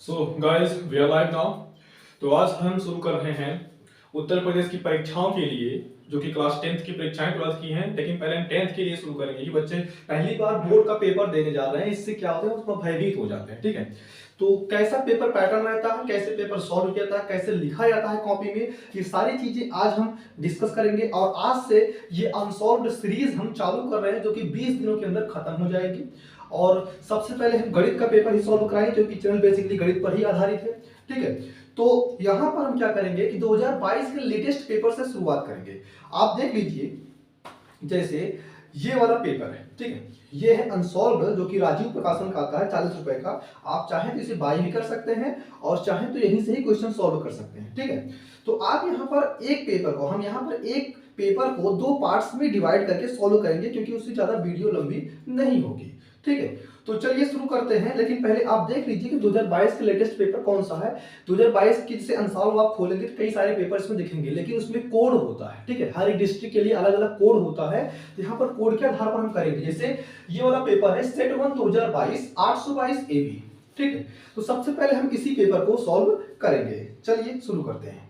So guys we are live now. तो आज हम शुरू कर रहे हैं उत्तर प्रदेश की परीक्षाओं के लिए, जो कि क्लास 10th की परीक्षाएं 12th की हैं, लेकिन पहले हम 10th के लिए शुरू करेंगे कि बच्चे पहली बार बोर्ड का पेपर देने जा रहे हैं। इससे क्या होता है, उसमें भयभीत हो जाते हैं। ठीक है, तो कैसा पेपर पैटर्न रहता है, कैसे पेपर सॉल्व किया जाता है, कैसे लिखा जाता है कॉपी में, ये सारी चीजें आज हम डिस्कस करेंगे। और आज से ये अनसॉल्व्ड सीरीज हम चालू कर रहे हैं, जो कि 20 दिनों के अंदर खत्म हो जाएगी। और सबसे पहले हम गणित का पेपर ही सॉल्व कराएंगे, क्योंकि चैनल बेसिकली गणित पर ही आधारित है। ठीक है, तो यहां पर हम क्या करेंगे कि 2022 के लेटेस्ट पेपर से शुरुआत करेंगे। आप देख लीजिए, जैसे ये वाला पेपर है, ठीक है, ये है अनसॉल्व्ड, जो कि राजीव प्रकाशन का आता है 40 रुपए का। आप चाहें तो इसे बाय भी कर सकते हैं और चाहें तो यहीं से ही क्वेश्चन सॉल्व कर सकते हैं। ठीक है, तो आप यहाँ पर एक पेपर को हम यहाँ पर एक पेपर को 2 पार्ट्स में डिवाइड करके सॉल्व करेंगे, क्योंकि उससे ज्यादा वीडियो लंबी नहीं होगी। ठीक है, तो चलिए शुरू करते हैं। लेकिन पहले आप देख लीजिए कि 2022 के लेटेस्ट पेपर कौन सा है। 2022 की से अनसॉल्व आप खोलेंगे तो कई सारे पेपर इसमें दिखेंगे, लेकिन उसमें कोड होता है। ठीक है, हर एक डिस्ट्रिक्ट के लिए अलग अलग कोड होता है। तो यहाँ पर कोड के आधार पर हम करेंगे। जैसे ये वाला पेपर है सेट 1 2022 822 AB। ठीक है, तो सबसे पहले हम इसी पेपर को सॉल्व करेंगे। चलिए शुरू करते हैं।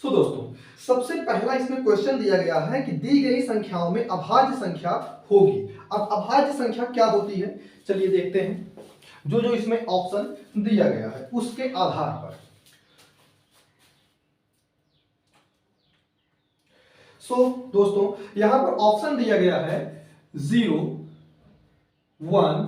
सो दोस्तों, सबसे पहला इसमें क्वेश्चन दिया गया है कि दी गई संख्याओं में अभाज्य संख्या होगी। अब अभाज्य संख्या क्या होती है, चलिए देखते हैं। जो जो इसमें ऑप्शन दिया गया है उसके आधार पर। दोस्तों, यहां पर ऑप्शन दिया गया है 0, 1,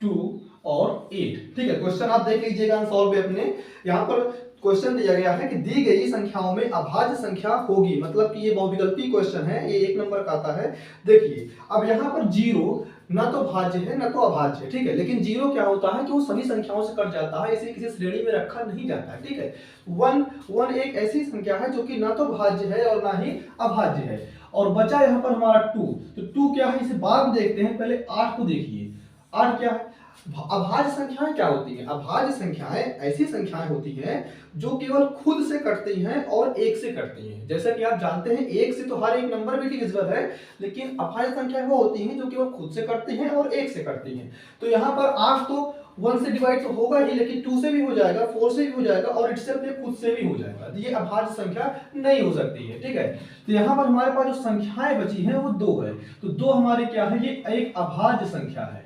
2 और 8। ठीक है, क्वेश्चन आप देख लीजिएगा अनसॉल्व में अपने। यहां पर क्वेश्चन दिया गया है कि दी गई संख्याओं में अभाज्य संख्या होगी, मतलब कि ये बहुविकल्पी क्वेश्चन है, ये 1 नंबर का आता है। देखिए, अब यहाँ पर 0 ना तो भाज्य है ना तो अभाज्य है। ठीक है, लेकिन 0 क्या होता है कि वो सभी संख्याओं से कट जाता है, इसे किसी श्रेणी में रखा नहीं जाता है। ठीक है, 1 एक ऐसी संख्या है जो कि ना तो भाज्य है और ना ही अभाज्य है। और बचा यहाँ पर हमारा 2। तो 2 क्या है, इसे बाद में देखते हैं, पहले 8 को देखिए। 8 क्या है, अभाज्य संख्याएं क्या होती हैं? अभाज्य संख्याएं ऐसी संख्याएं होती हैं जो केवल खुद से कटती हैं और 1 से कटती हैं। जैसा कि आप जानते हैं 1 से तो हर एक नंबर भी डिविजिबल है, लेकिन अभाज्य संख्याएं वो होती हैं जो केवल खुद से कटती हैं और 1 से कटती हैं। तो यहाँ पर 8 तो 1 से डिवाइड तो होगा ही, लेकिन 2 से भी हो जाएगा, 4 से भी हो जाएगा और इटसेल्फ ये खुद से भी हो जाएगा। तो ये अभाज्य संख्या नहीं हो सकती है। ठीक है, तो यहाँ पर हमारे पास जो संख्याएं बची हैं वो 2 है। तो 2 हमारे क्या है, ये एक अभाज्य संख्या है।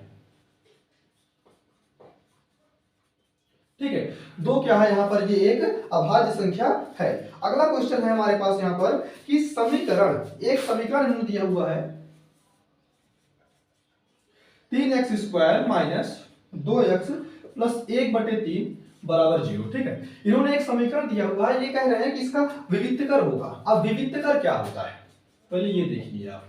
ठीक है, 2 क्या है यहाँ पर, ये एक अभाज्य संख्या है। अगला क्वेश्चन है हमारे पास यहाँ पर कि समीकरण, एक समीकरण इन्होंने दिया हुआ है 3x² माइनस 2x प्लस 1/3 बराबर 0। ठीक है, इन्होंने एक समीकरण दिया हुआ है, ये कह रहे हैं कि इसका विविक्तकर होगा। अब विविक्तकर क्या होता है, पहले ये देखिए आप।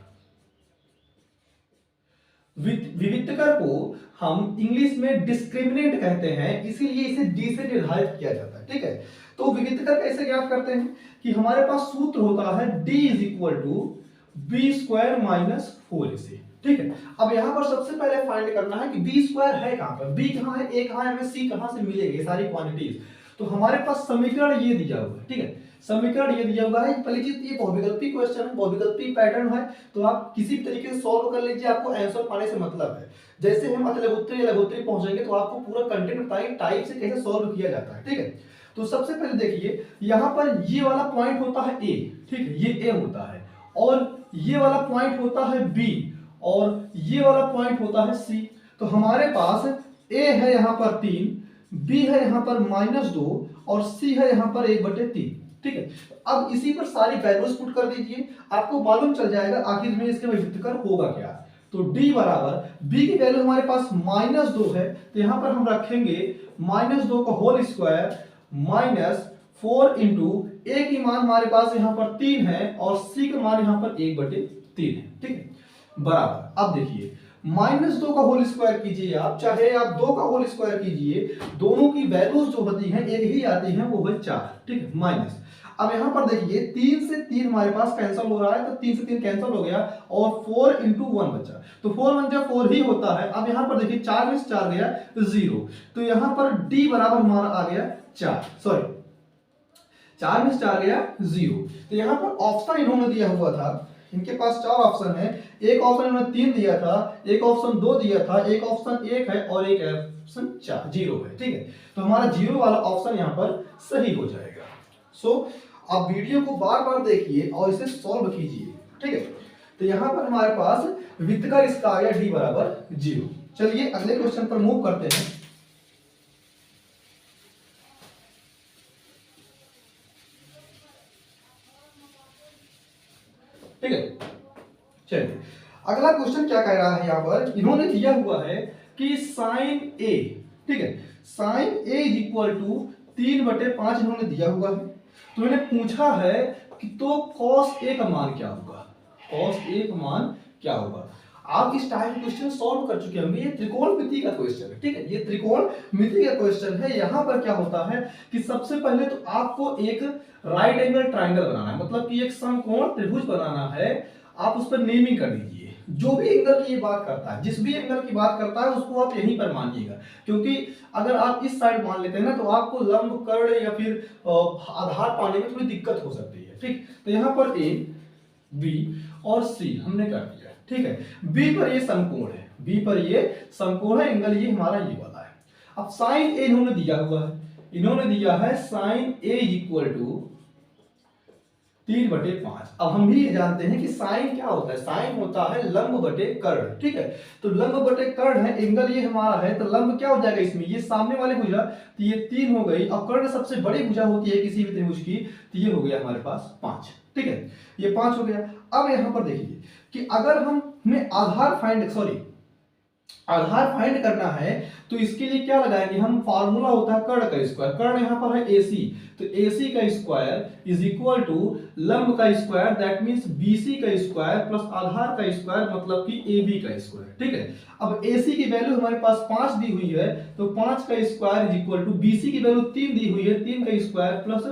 विविक्तकर को हम इंग्लिश में डिस्क्रिमिनेंट कहते हैं, इसीलिए इसे डी से निर्धारित किया जाता है। ठीक है, तो विविक्तकर कैसे ज्ञात करते हैं कि हमारे पास सूत्र होता है d = b² माइनस 4ac। ठीक है, अब यहां पर सबसे पहले फाइंड करना है कि b² है कहां पर, b कहां है, a कहां है, हमें c कहां से मिलेगी, सारी क्वांटिटीज। तो हमारे पास समीकरण ये दिया हुआ है। ठीक है, समीकरण ये दिया हुआ है। पहली चीज, ये बहुविकल्पी क्वेश्चन है, बहुविकल्पी पैटर्न है, तो आप किसी भी तरीके से सॉल्व कर लीजिए, आपको आंसर पाने से मतलब है। जैसे हम लघुत्तरी या लघुत्तरी पहुंचेंगे तो आपको पूरा कंटेंट बताएंगे टाइप से कैसे सॉल्व किया जाता है। ठीक है, तो सबसे पहले देखिए, यहां पर ये वाला पॉइंट होता है ए। ठीक है, ये ए होता है, और ये वाला पॉइंट होता है बी, और ये वाला पॉइंट होता है सी। तो हमारे पास ए है यहाँ पर 3, बी है यहाँ पर -2 और सी है यहाँ पर 1/3। ठीक है, अब इसी पर सारी वैल्यूज पुट कर दीजिए, आपको मालूम चल जाएगा आखिर में इसके विविक्तकर होगा क्या। तो d बराबर, b की वैल्यू हमारे पास -2 है, तो यहां पर हम रखेंगे -2 का whole square minus 4 into a की मान हमारे पास यहां पर 3 है और c का मान यहां पर 1/3 है। ठीक है, बराबर, अब देखिए -2 का होल स्क्वायर कीजिए आप, चाहे आप 2 का होल स्क्वायर कीजिए, दोनों की वैल्यूज जो होती हैं एक ही आती हैं, वो है 4। ठीक है, माइनस, अब यहां पर देखिए 3 से 3 हमारे पास कैंसिल हो रहा है, तो 3 से 3 कैंसिल हो गया और 4 × 1 बचा, तो 4 1 जा 4 ही होता है। अब यहां पर देखिए 4 में से 4 गया 0, तो यहां पर d बराबर हमारा आ गया 4, सॉरी 4 में से 4 गया 0। तो यहाँ पर ऑप्शन इन्होंने दिया हुआ था, इनके पास 4 ऑप्शन है, एक ऑप्शन इन्होंने 3 दिया था, एक ऑप्शन 2 दिया था, एक ऑप्शन 1 है और एक ऑप्शन 0 है। ठीक है, तो हमारा 0 वाला ऑप्शन यहाँ पर सही हो जाएगा। सो आप वीडियो को बार बार देखिए और इसे सॉल्व कीजिए। ठीक है, तो यहाँ पर हमारे पास वित्तकर इसका आ गया d बराबर 0। चलिए अगले क्वेश्चन पर मूव करते हैं। ठीक है, चलिए अगला क्वेश्चन क्या कह रहा है, यहाँ पर इन्होंने दिया हुआ है कि साइन ए, ठीक है, sine A is equal to 3/5 इन्होंने दिया हुआ है। तो इन्होंने पूछा है कि तो कॉस ए का मान क्या होगा, कॉस ए का मान क्या होगा। आप इस टाइप क्वेश्चन सॉल्व कर चुके होंगे, ये त्रिकोणमिति का क्वेश्चन है। ठीक है, ये त्रिकोणमिति का क्वेश्चन है। यहाँ पर क्या होता है कि सबसे पहले तो आपको एक राइट एंगल ट्राइंगल बनाना है, मतलब कि एक समकोण त्रिभुज बनाना है। आप उस पर नेमिंग कर दीजिए, जो भी एंगल की बात करता है, जिस भी एंगल की बात करता है उसको आप यहीं पर मानिएगा, क्योंकि अगर आप इस साइड मान लेते हैं ना तो आपको लंब, कर्ण या फिर आधार पाने में थोड़ी दिक्कत हो सकती है। ठीक, तो यहाँ पर ए, बी और सी हमने कर दिया। ठीक है, बी पर ये समकोण है, बी पर ये समकोण है, एंगल ये हमारा ये वाला है। अब साइन ए इन्होंने दिया हुआ है, इन्होंने दिया है sine A is equal to 3/5। अब हम भी ये जानते हैं कि साइन क्या होता है, साइन होता है लंब बटे कर्ण। ठीक है, तो लंब बटे कर्ण है, एंगल ये हमारा है, तो लंब क्या हो जाएगा इसमें, ये सामने वाली भुजा, तो ये 3 हो गई। अब कर्ण सबसे बड़ी भुजा होती है किसी भी त्रिभुज की, तो ये हो गया हमारे पास 5। ठीक है, ये 5 हो गया। अब यहां पर देखिए कि अगर हमें आधार फाइंड करना है तो इसके लिए क्या लगाएंगे हम, फार्मूला होता है कर्ण का स्क्वायर। कर्ण यहाँ पर है AC, तो AC का स्क्वायर इज इक्वल टू लंब का स्क्वायर, दैट मींस BC का स्क्वायर प्लस आधार का स्क्वायर, मतलब कि AB का स्क्वायर। ठीक है, अब AC की वैल्यू हमारे पास 5 दी हुई है, तो 5 का square is equal to BC की वैल्यू 3 दी हुई है, 3 का स्क्वायर प्लस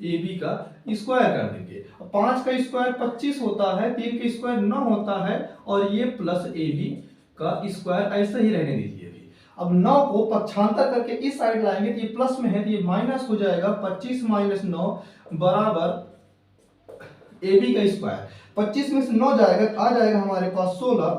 AB का स्क्वायर कर देंगे। 5 का स्क्वायर 25 होता है, 3 का स्क्वायर 9 होता है, और ये प्लस AB का स्क्वायर ऐसे ही रहने दीजिए। अब 9 को पक्षांतर करके इस साइड लाएंगे तो ये प्लस में है, तो ये माइनस हो जाएगा। 25 - 9 बराबर AB का स्क्वायर। 25 में से 9 जाएगा तो आ जाएगा हमारे पास 16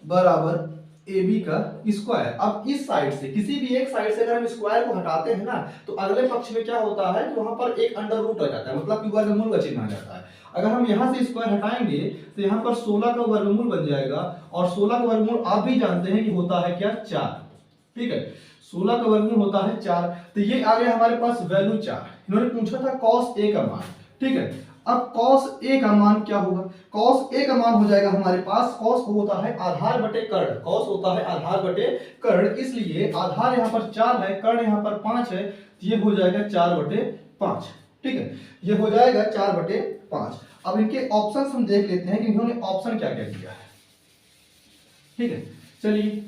बराबर AB का स्क्वायर। अब इस साइड से, किसी भी एक साइड से अगर हम स्क्वायर को हटाते हैं ना, तो अगले पक्ष में क्या होता है कि वहां पर एक अंडर रूट आ जाता है, मतलब कि वर्गमूल का चिन्ह आ जाता है। अगर हम यहाँ से स्क्वायर हटाएंगे तो यहाँ पर 16 का वर्गमूल बन जाएगा, और 16 का वर्गमूल आप भी जानते हैं कि होता है क्या, 4। ठीक है, 16 का वर्गमूल होता है 4, तो ये आ गया हमारे पास वैल्यू 4। इन्होंने पूछा था कॉस ए का मान। ठीक है, अब कॉस ए का मान क्या होगा, कॉस ए का मान हो जाएगा हमारे पास, कॉस होता है आधार बटे कर्ण, कॉस होता है आधार बटे कर्ण, इसलिए आधार यहाँ पर 4 है, कर्ण यहाँ पर 5 है, तो ये हो जाएगा 4/5। ठीक है, ये हो जाएगा 4/5। अब इनके ऑप्शन हम देख लेते हैं कि इन्होंने ऑप्शन क्या क्या दिया है। ठीक है, चलिए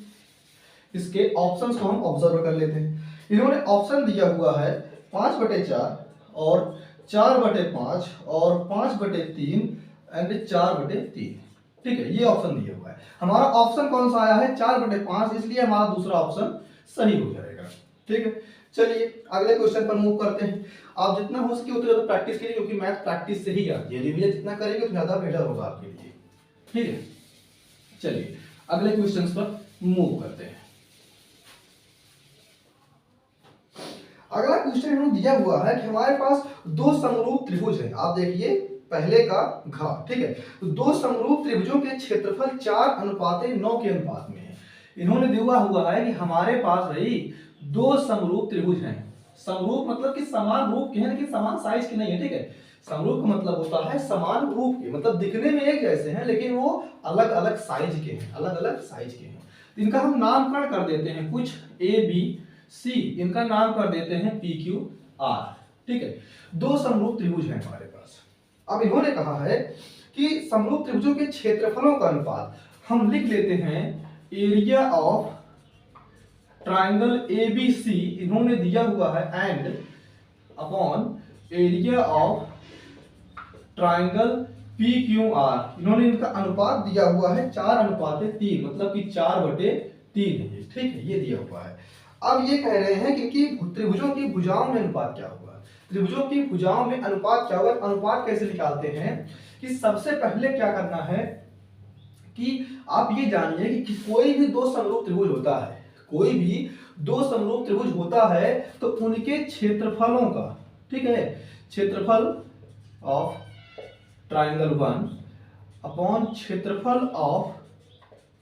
इसके ऑप्शंस को हम ऑब्जर्व कर लेते हैं। इन्होंने ऑप्शन दिया हुआ है 5/4 और 4/5 और 5/3 एंड 4/3। ठीक है, ये ऑप्शन दिया हुआ है। हमारा ऑप्शन कौन सा आया है, 4/5, इसलिए हमारा दूसरा ऑप्शन सही हो जाएगा। ठीक है, चलिए अगले क्वेश्चन पर मूव करते हैं। आप जितना हो सके उतना ज्यादा प्रैक्टिस करिए, क्योंकि मैथ प्रैक्टिस से ही आती है, रिवीजन जितना करेंगे उतना ज्यादा बेटर होगा आपके लिए। ठीक है, चलिए अगले क्वेश्चन पर मूव करते हैं। अगला क्वेश्चन इन्होंने दिया हुआ है कि हमारे पास 2 समरूप त्रिभुज है। आप देखिए पहले का घ, ठीक है, तो 2 समरूप त्रिभुजों के क्षेत्रफल 4:9 के अनुपात में है। इन्होंने दिया हुआ है कि हमारे पास भाई 2 समरूप त्रिभुज हैं। समरूप मतलब कि समान रूप के हैं, लेकिन समान साइज के नहीं है। ठीक है, समरूप का मतलब होता है समान रूप के, मतलब दिखने में एक जैसे हैं लेकिन वो अलग अलग साइज के हैं, अलग अलग साइज के हैं। तो इनका हम नामकरण कर देते हैं, कुछ ABC, इनका नाम कर देते हैं PQR। ठीक है, 2 समरूप त्रिभुज हैं हमारे पास। अब इन्होंने कहा है कि समरूप त्रिभुजों के क्षेत्रफलों का अनुपात हम लिख लेते हैं एरिया ऑफ ट्राइंगल ABC, इन्होंने दिया हुआ है, and upon area of triangle PQR, इन्होंने इनका अनुपात दिया हुआ है 4:3, मतलब कि 4/3 है। ठीक है, ये दिया हुआ है। अब ये कह रहे हैं कि त्रिभुजों की भुजाओं में अनुपात क्या होगा। त्रिभुजों की भुजाओं में अनुपात क्या होगा, अनुपात कैसे निकालते हैं कि सबसे पहले क्या करना है कि आप ये जानिए कि कोई भी दो समरूप त्रिभुज होता है, कोई भी दो समरूप त्रिभुज होता है तो उनके क्षेत्रफलों का, ठीक है, क्षेत्रफल ऑफ ट्राइंगल 1 अपॉन क्षेत्रफल ऑफ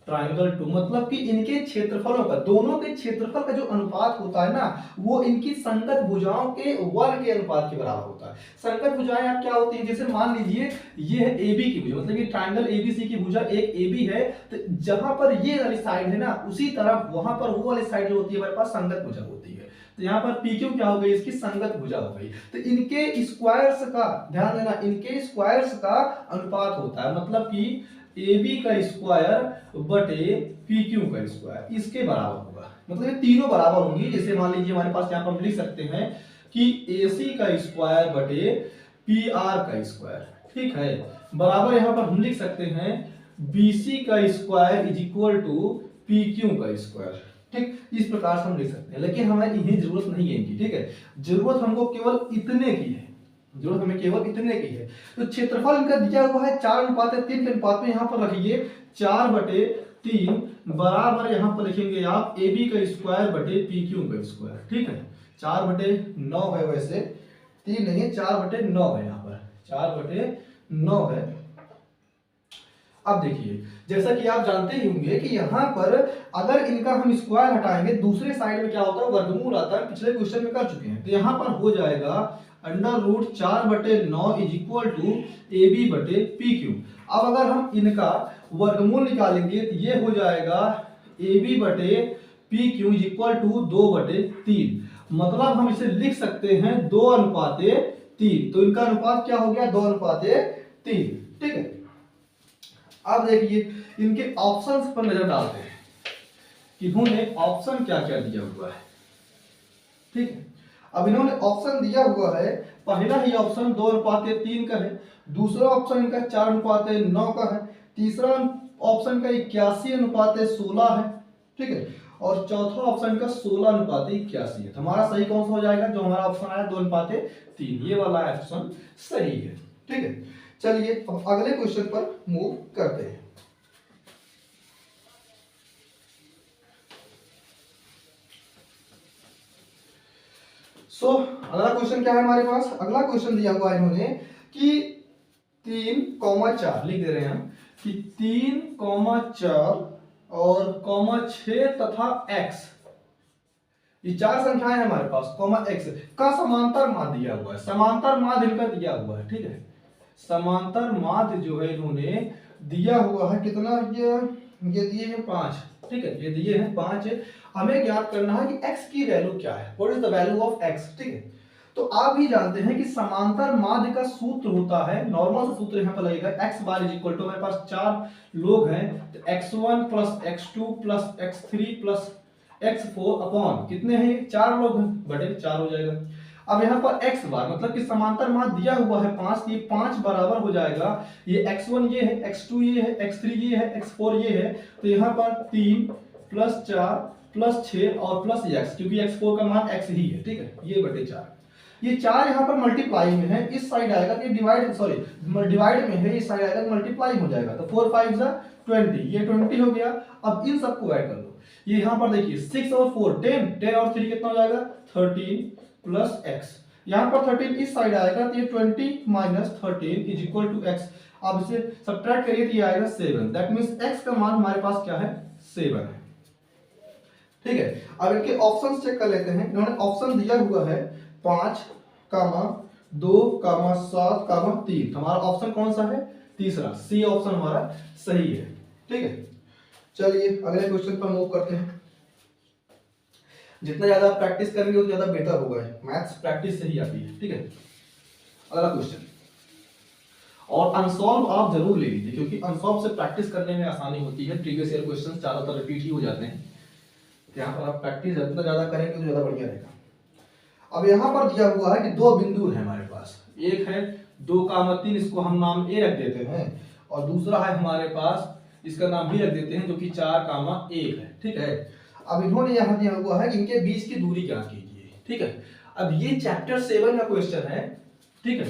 ट्राइंगल 2, मतलब कि इनके क्षेत्रफलों का, दोनों के क्षेत्रफल का जो अनुपात होता है ना, वो इनकी संगत भुजाओं के वर्ग के अनुपात के बराबर होता है। संगत भुजाएं आप क्या होती हैं, जैसे मान लीजिए ये है AB की भुजा, मतलब कि ट्राइंगल ABC की भुजा एक AB है, तो जहां पर ये वाली साइड है ना, उसी तरफ वहां पर वो वाली साइड जो होती है हमारे पास संगत भुजा होती है। तो यहाँ पर PQ क्या हो गई, इसकी संगत भुजा हो गई। तो इनके स्क्वायर्स का ध्यान देना, इनके स्क्वायर्स का अनुपात होता है, मतलब कि AB का स्क्वायर बटे PQ का स्क्वायर इसके बराबर होगा। मतलब ये तीनों बराबर होंगी। जैसे मान लीजिए हमारे पास यहाँ पर हम लिख सकते हैं कि AC का स्क्वायर बटे PR का स्क्वायर, ठीक है, बराबर यहाँ पर हम लिख सकते हैं BC का square is equal to PQ का स्क्वायर। ठीक, इस प्रकार से हम लिख सकते हैं, लेकिन हमें इन्हें जरूरत नहीं है इनकी, ठीक है, जरूरत हमको केवल इतने की है, जरूरत हमें केवल इतने की है। तो क्षेत्रफल इनका दिया हुआ है 4:3 के अनुपात में, यहाँ पर रखिए 4/3 बराबर, यहाँ पर लिखेंगे आप AB का स्क्वायर बटे PQ का स्क्वायर, ठीक है, 4/9 है, वैसे 3 नहीं है, 4/9 है, यहाँ पर 4/9 है। अब देखिए, जैसा कि आप जानते ही होंगे कि यहाँ पर अगर इनका हम स्क्वायर हटाएंगे, दूसरे साइड में क्या होता है, वर्गमूल आता है, पिछले क्वेश्चन में कर चुके हैं। तो यहाँ पर हो जाएगा √4/9 इज इक्वल टू AB बटे PQ। अब अगर हम इनका वर्गमूल निकालेंगे तो ये हो जाएगा AB बटे PQ इज इक्वल टू 2/3, मतलब हम इसे लिख सकते हैं 2:3। तो इनका अनुपात क्या हो गया, 2:3, ठीक है। अब देखिए इनके ऑप्शंस पर नजर डालते हैं कि इन्होंने ऑप्शन क्या क्या दिया हुआ है, ठीक है। अब इन्होंने ऑप्शन दिया हुआ है, पहला ही ऑप्शन 2:3 का है, दूसरा ऑप्शन इनका 4:9 का है, तीसरा ऑप्शन का 81:16 है, ठीक है, और चौथा ऑप्शन का 16:81 है। तो हमारा सही कौन सा हो जाएगा, जो हमारा ऑप्शन आया 2:3, ये वाला ऑप्शन सही है, ठीक है। चलिए अब अगले क्वेश्चन पर मूव करते हैं। अगला क्वेश्चन क्या है हमारे पास, अगला क्वेश्चन दिया हुआ है इन्होंने कि 3,4 लिख दे रहे हैं हम कि 3,4 और 6 तथा x, ये चार संख्याएं हैं हमारे पास, x का समांतर माध्य दिया हुआ है, समांतर माध्य इनका दिया हुआ है, ठीक है। समांतर माध्य जो है इन्होंने दिया हुआ है कितना, ये दिए हैं 5, ठीक है, ये दिए हैं 5। हमें ज्ञात करना है कि x की वैल्यू क्या है, what is the value of x, ठीक है। तो आप भी जानते हैं कि समांतर माध्य का सूत्र होता है, नॉर्मल सूत्र यहाँ पर लगेगा, x bar is equal to, हमारे पास 4 लोग हैं तो x1 plus x2 plus x3 plus x4 upon कितने हैं, 4 लोग हैं, बटे 4 हो जाएगा। अब यहाँ पर x बार मतलब कि समांतर माध्य दिया हुआ है 5, ये 5 बराबर हो जाएगा, ये x1 ये है, x2 ये है, x3 ये है, x4 ये है, तो यहाँ पर 3 प्लस 4 प्लस 6 और प्लस x, क्योंकि x4 का मान x ही है, ठीक है, ये बटे 4। ये 4 यहाँ पर मल्टीप्लाई में है, इस साइड आएगा कि डिवाइड में है, इस साइड आएगा मल्टीप्लाई हो जाएगा, तो 4 5 20, ये 20 हो गया। अब इन सबको ऐड कर लो, ये यहाँ पर देखिए 6 और 4 10, 10 और 3 कितना हो जाएगा 13 प्लस x, यहाँ पर 13 इस साइड आएगा, तो ये 20 minus 13 is equal to x। अब इसे सब्ट्रैक्ट करिए तो ये आएगा 7, दैट मींस x का मान हमारे पास क्या है, 7 है, ठीक है। अब इनके ऑप्शंस चेक कर लेते हैं। इन्होंने ऑप्शन दिया हुआ है 5, 2, 7, 3, हमारा ऑप्शन कौन सा है, तीसरा, सी ऑप्शन हमारा सही है, ठीक है। चलिए अगले क्वेश्चन पर मूव करते हैं। जितना ज्यादा प्रैक्टिस करेंगे उतना ज्यादा बेहतर होगा, मैथ्स प्रैक्टिस से ही आती है, ठीक है। अगला क्वेश्चन, और अनसॉल्व आप जरूर ले लीजिए, क्योंकि अनसॉल्व से प्रैक्टिस करने में आसानी होती है, प्रीवियस ईयर क्वेश्चंस ज्यादातर रिपीट ही हो जाते हैं, यहाँ पर आप प्रैक्टिस जितना ज्यादा करेंगे तो ज्यादा बढ़िया रहेगा। अब यहाँ पर दिया हुआ है कि दो बिंदु है हमारे पास, एक है 2,3, इसको हम नाम ए रख देते हैं, और दूसरा है हमारे पास, इसका नाम भी रख देते हैं, जो कि 4,1 है, ठीक है। अब इन्होंने यहाँ दिया हुआ है कि इनके बीच की दूरी ज्ञात कीजिए, ठीक है। अब ये चैप्टर 7 का क्वेश्चन है, ठीक है।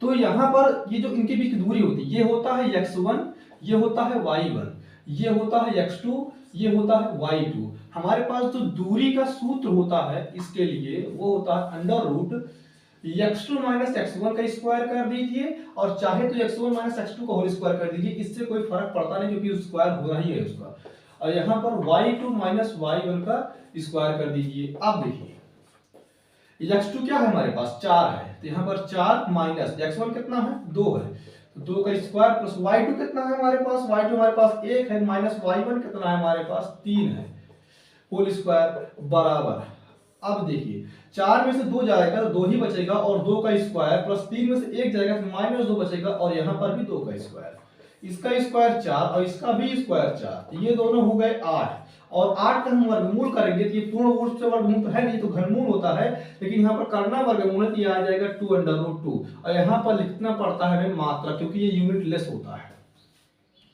तो यहाँ पर ये जो इनके बीच की दूरी होती है, ये होता है x1, ये होता है y1, ये होता है x2, ये होता है y2। हमारे पास जो दूरी का सूत्र होता है इसके लिए वो होता है under root x2 minus x1 का स्क्वायर कर दीजिए, और चाहे तो x1 माइनस x2 का होल स्क्वायर कर दीजिए, इससे कोई फर्क पड़ता नहीं क्योंकि स्क्वायर होना ही है उसका। और यहाँ पर y2 माइनस y1 का स्क्वायर कर दीजिए। अब देखिए x2 क्या है हमारे पास 4 है, तो यहाँ पर 4 माइनस x1 कितना है 2 है, तो 2 का स्क्वायर प्लस y2 कितना है हमारे पास, y2 हमारे पास 1 है, माइनस y1 कितना है हमारे पास 3 है, होल स्क्वायर बराबर। अब देखिए 4 में से 2 जाएगा तो 2 ही बचेगा, और 2 का स्क्वायर प्लस 3 में से 1 जाएगा तो माइनस 2 बचेगा, और यहाँ पर भी 2 का स्क्वायर, इसका स्क्वायर 4 और इसका भी स्क्वायर 4, ये दोनों हो गए 8, और 8 का हम वर्गमूल करेंगे तो ये पूर्ण रूप से वर्गमूल तो है नहीं, तो घनमूल होता है, लेकिन यहाँ पर करना वर्गमूल है तो ये आ जाएगा 2 अंडर रूट 2, और यहाँ पर लिखना पड़ता है हमें मात्रा, क्योंकि ये यूनिट लेस होता है,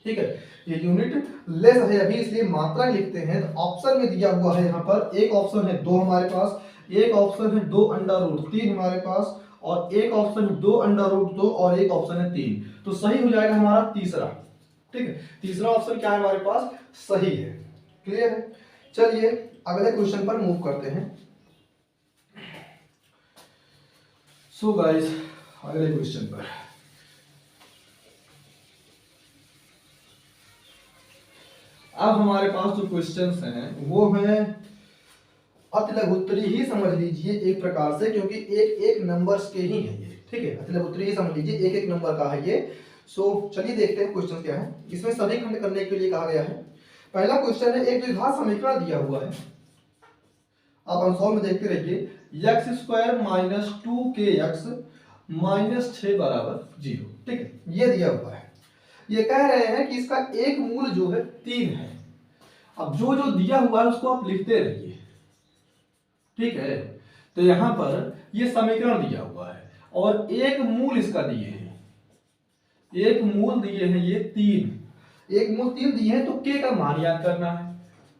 ठीक है, ये यूनिट लेस है अभी, इसलिए मात्रा लिखते हैं। तो ऑप्शन में दिया हुआ है यहाँ पर एक ऑप्शन है 2 हमारे पास, एक ऑप्शन है 2 अंडर रूट 3 हमारे पास, और एक ऑप्शन है 2 अंडर रूट 2, और एक ऑप्शन है 3, तो सही हो जाएगा हमारा तीसरा, ठीक है। तीसरा ऑप्शन क्या है हमारे पास, सही है। क्लियर है। चलिए अगले क्वेश्चन पर मूव करते हैं। सो गाइस अगले क्वेश्चन पर अब हमारे पास जो क्वेश्चंस हैं वो हैं अति लघुत्तरी ही समझ लीजिए एक प्रकार से, क्योंकि एक एक नंबर्स के ही हैं ये, ठीक है, अति लघुत्तरी ही समझ लीजिए, एक एक नंबर का है ये। सो चलिए देखते हैं क्वेश्चन क्या है। इसमें सभी खंड करने के लिए कहा गया है। पहला क्वेश्चन है, एक द्विघात समीकरण दिया हुआ है, आप आंसर में देखते रहिए, x square minus 2kx minus 6 बराबर 0, ठीक है, ये दिया हुआ है। ये कह रहे हैं कि इसका एक मूल जो है 3 है। अब जो जो दिया हुआ है उसको आप लिखते रहिए, ठीक है। तो यहां पर ये समीकरण दिया हुआ है और एक मूल इसका दिए हैं, एक मूल दिए हैं ये 3, एक मूल 3 दिए हैं, तो k का मान याद करना है,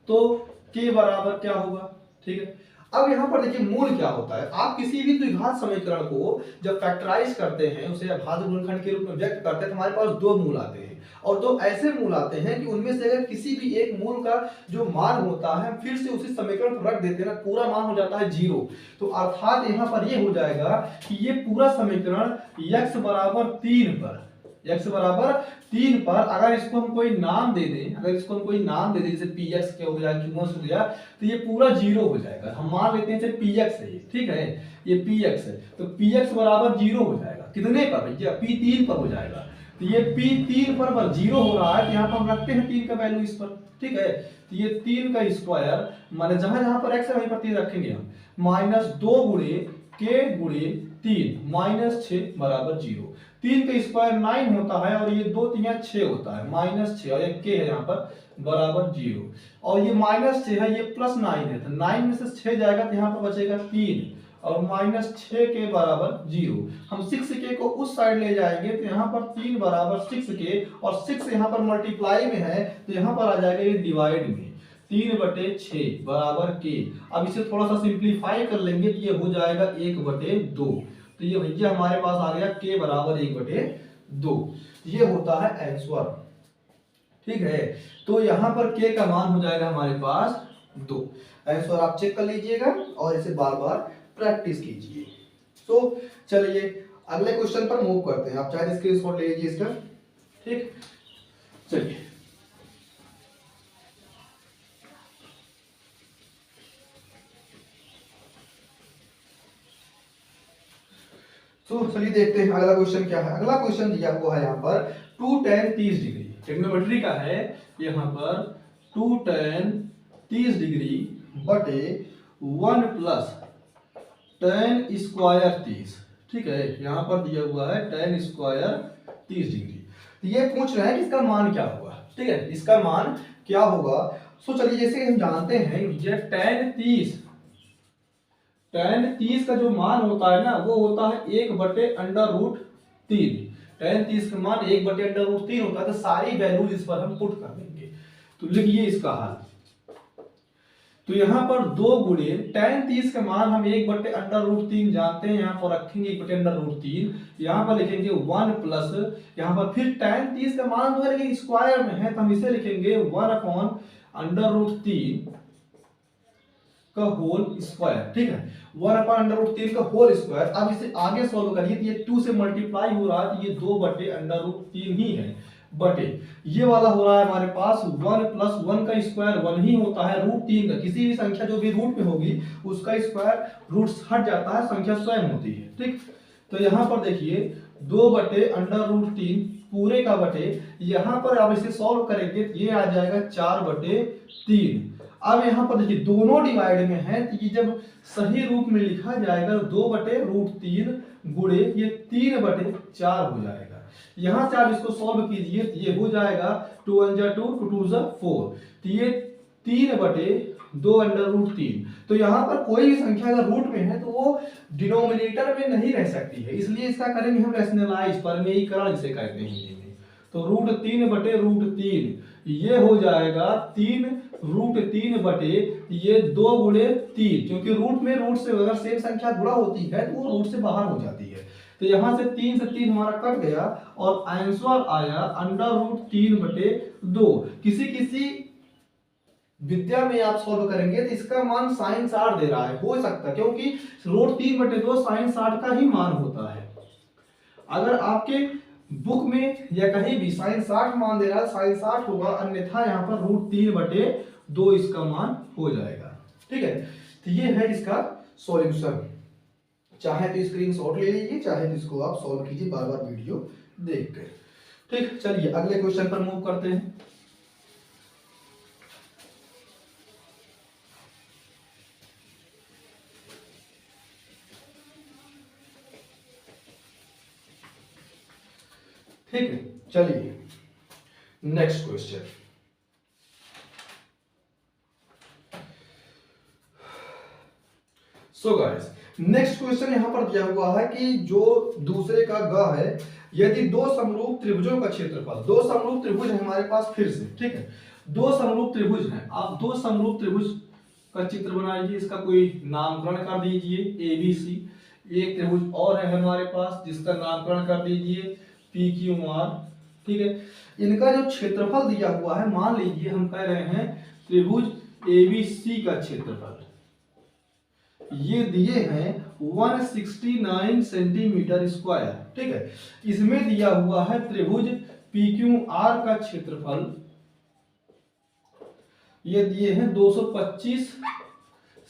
तो k बराबर क्या होगा, ठीक है। अब यहाँ पर देखिए मूल क्या होता है, आप किसी भी द्विघात समीकरण को जब फैक्टराइज करते हैं, उसे अभाज्य गुणनखंड के रूप में व्यक्त करते हैं, तो हमारे पास 2 मूल आते हैं, और 2 ऐसे मूल आते हैं कि उनमें से अगर किसी भी एक मूल का जो मान होता है फिर से उसी समीकरण पर रख देते हैं ना, पूरा मान हो जाता है 0। तो अर्थात यहाँ पर ये हो जाएगा कि ये पूरा समीकरण x बराबर 3 पर, x बराबर 3 पर अगर इसको हम कोई नाम दे दें, अगर इसको हम कोई नाम दे दें, जैसे px क्या हो गया, qx हो गया, तो ये पूरा 0 हो जाएगा। हम मान लेते हैं जैसे px है ये, ठीक है, ये px है, तो px बराबर 0 हो जाएगा, कितने पर भैया, p3 पर हो जाएगा। तो ये p3 पर 0 हो रहा है, तो यहाँ पर हम रखते हैं 3 का वैल्यू इस पर, ठीक है। तो ये 3 का स्क्वायर माने जहां जहां पर x है वहीं पर 3 रखेंगे हम, माइनस 2 गुणे k गुणे 3 माइनस 6 बराबर 0। 3 का स्क्वायर 9 होता है, और ये 2 3 6 होता है, माइनस 6, और ये k है यहाँ पर बराबर 0, और ये माइनस 6 है, ये प्लस 9 है, तो 9 में से 6 जाएगा तो यहाँ पर बचेगा 3, और माइनस 6 के बराबर 0। हम 6k को उस साइड ले जाएंगे तो यहाँ पर 3 बराबर 6k, और 6 यहाँ पर मल्टीप्लाई में है तो यहाँ पर आ जाएगा ये डिवाइड में, 3/6 बराबर k। अब इसे थोड़ा सा सिंप्लीफाई कर लेंगे तो ये हो जाएगा 1/2, तो ये भैया हमारे पास आ गया k बराबर 1/2, ये होता है आंसर, ठीक है। तो यहाँ पर k का मान हो जाएगा हमारे पास 2। आंसर आप चेक कर लीजिएगा और इसे बार बार प्रैक्टिस कीजिए। तो चलिए अगले क्वेश्चन पर मूव करते हैं, आप चाहे स्क्रीनशॉट ले लीजिए इसका, ठीक। चलिए तो चलिए देखते हैं अगला क्वेश्चन क्या है। अगला क्वेश्चन दिया हुआ है यहाँ पर 2 tan 30 डिग्री, ट्रिग्नोमेट्री का है, यहाँ पर 2 tan 30 डिग्री बटे 1 प्लस tan स्क्वायर 30, ठीक है, यहाँ पर दिया हुआ है tan स्क्वायर 30 डिग्री। तो ये पूछ रहे हैं कि इसका मान क्या होगा, ठीक है, इसका मान क्या होगा। सो चलिए जैसे हम जानते हैं ये tan 30 का जो मान होता है ना वो होता है 1/√3, tan 30 का मान 1/√3 होता है, तो सारी वैल्यूज इस पर हम पुट कर देंगे। तो लिखिए इसका हल, तो यहाँ पर 2 गुणे tan 30 का मान हम 1/√3 जानते हैं, यहाँ पर रखेंगे 1/√3, यहाँ पर लिखेंगे 1 प्लस, यहाँ पर फिर tan 30 का मान जो है स्क्वायर में है तो हम इसे लिखेंगे 1/√3 का होल स्क्वायर। ठीक है, 1/√3 का होल स्क्वायर। अब इसे आगे सॉल्व करिए तो ये 2 से मल्टीप्लाई हो रहा है तो ये 2/√3 ही है, बटे ये वाला हो रहा है हमारे पास 1 प्लस 1 का स्क्वायर 1 ही होता है, √3 का किसी भी संख्या जो भी रूट में होगी उसका स्क्वायर रूट हट जाता है, संख्या स्वयं होती है। ठीक, तो यहाँ पर देखिए 2/√3 पूरे का बटे, यहाँ पर आप इसे सॉल्व करेंगे तो ये आ जाएगा 4/3। अब यहाँ पर देखिए दोनों डिवाइड में है तो ये जब सही रूप में लिखा जाएगा 2/√3 गुणे ये 3/4 हो जाएगा। यहां से आप इसको सॉल्व कीजिए तो ये हो जाएगा 2 1 जा 2 2 जा 4, तो ये 3/2√3। तो यहाँ पर कोई भी संख्या अगर रूट में है तो वो डिनोमिनेटर में नहीं रह सकती है, इसलिए इसका करेंगे हम रैशनलाइज, परमेयीकरण जिसे कहते हैं हिंदी में। तो √3/√3 ये हो जाएगा 3√3 बटे ये 2 गुणे 3, क्योंकि रूट में रूट से अगर सेम संख्या गुणा होती है तो वो रूट से बाहर हो जाती है। तो यहां से 3 से 3 हमारा कट गया और आंसर आया √3/2। किसी किसी विद्या में आप सॉल्व करेंगे तो इसका मान sin 60 दे रहा है, हो सकता है क्योंकि √3/2 sin 60 का ही मान होता है। अगर आपके बुक में या कहीं भी sin 60 मान दे रहा है sin 60 होगा, अन्यथा यहाँ पर √3/2 इसका मान हो जाएगा। ठीक है, तो ये है इसका सॉल्यूशन। चाहे तो स्क्रीनशॉट ले लीजिए, चाहे तो इसको आप सॉल्व कीजिए बार बार वीडियो देख कर। ठीक, चलिए अगले क्वेश्चन पर मूव करते हैं। ठीक है, चलिए next question. So guys next question यहां पर दिया हुआ है कि जो दूसरे का ग है, यदि दो समरूप त्रिभुजों का क्षेत्रफल, दो समरूप त्रिभुज है हमारे पास फिर से। ठीक है, दो समरूप त्रिभुज हैं, आप दो समरूप त्रिभुज का चित्र बनाइए, इसका कोई नामकरण कर दीजिए ABC। एक त्रिभुज और है हमारे पास जिसका नामकरण कर दीजिए PQR। ठीक है, इनका जो क्षेत्रफल दिया हुआ है, मान लीजिए हम कह रहे हैं त्रिभुज ABC का क्षेत्रफल ये दिए हैं 169 सेंटीमीटर स्क्वायर। ठीक है, इसमें दिया हुआ है त्रिभुज PQR का क्षेत्रफल ये दिए हैं 225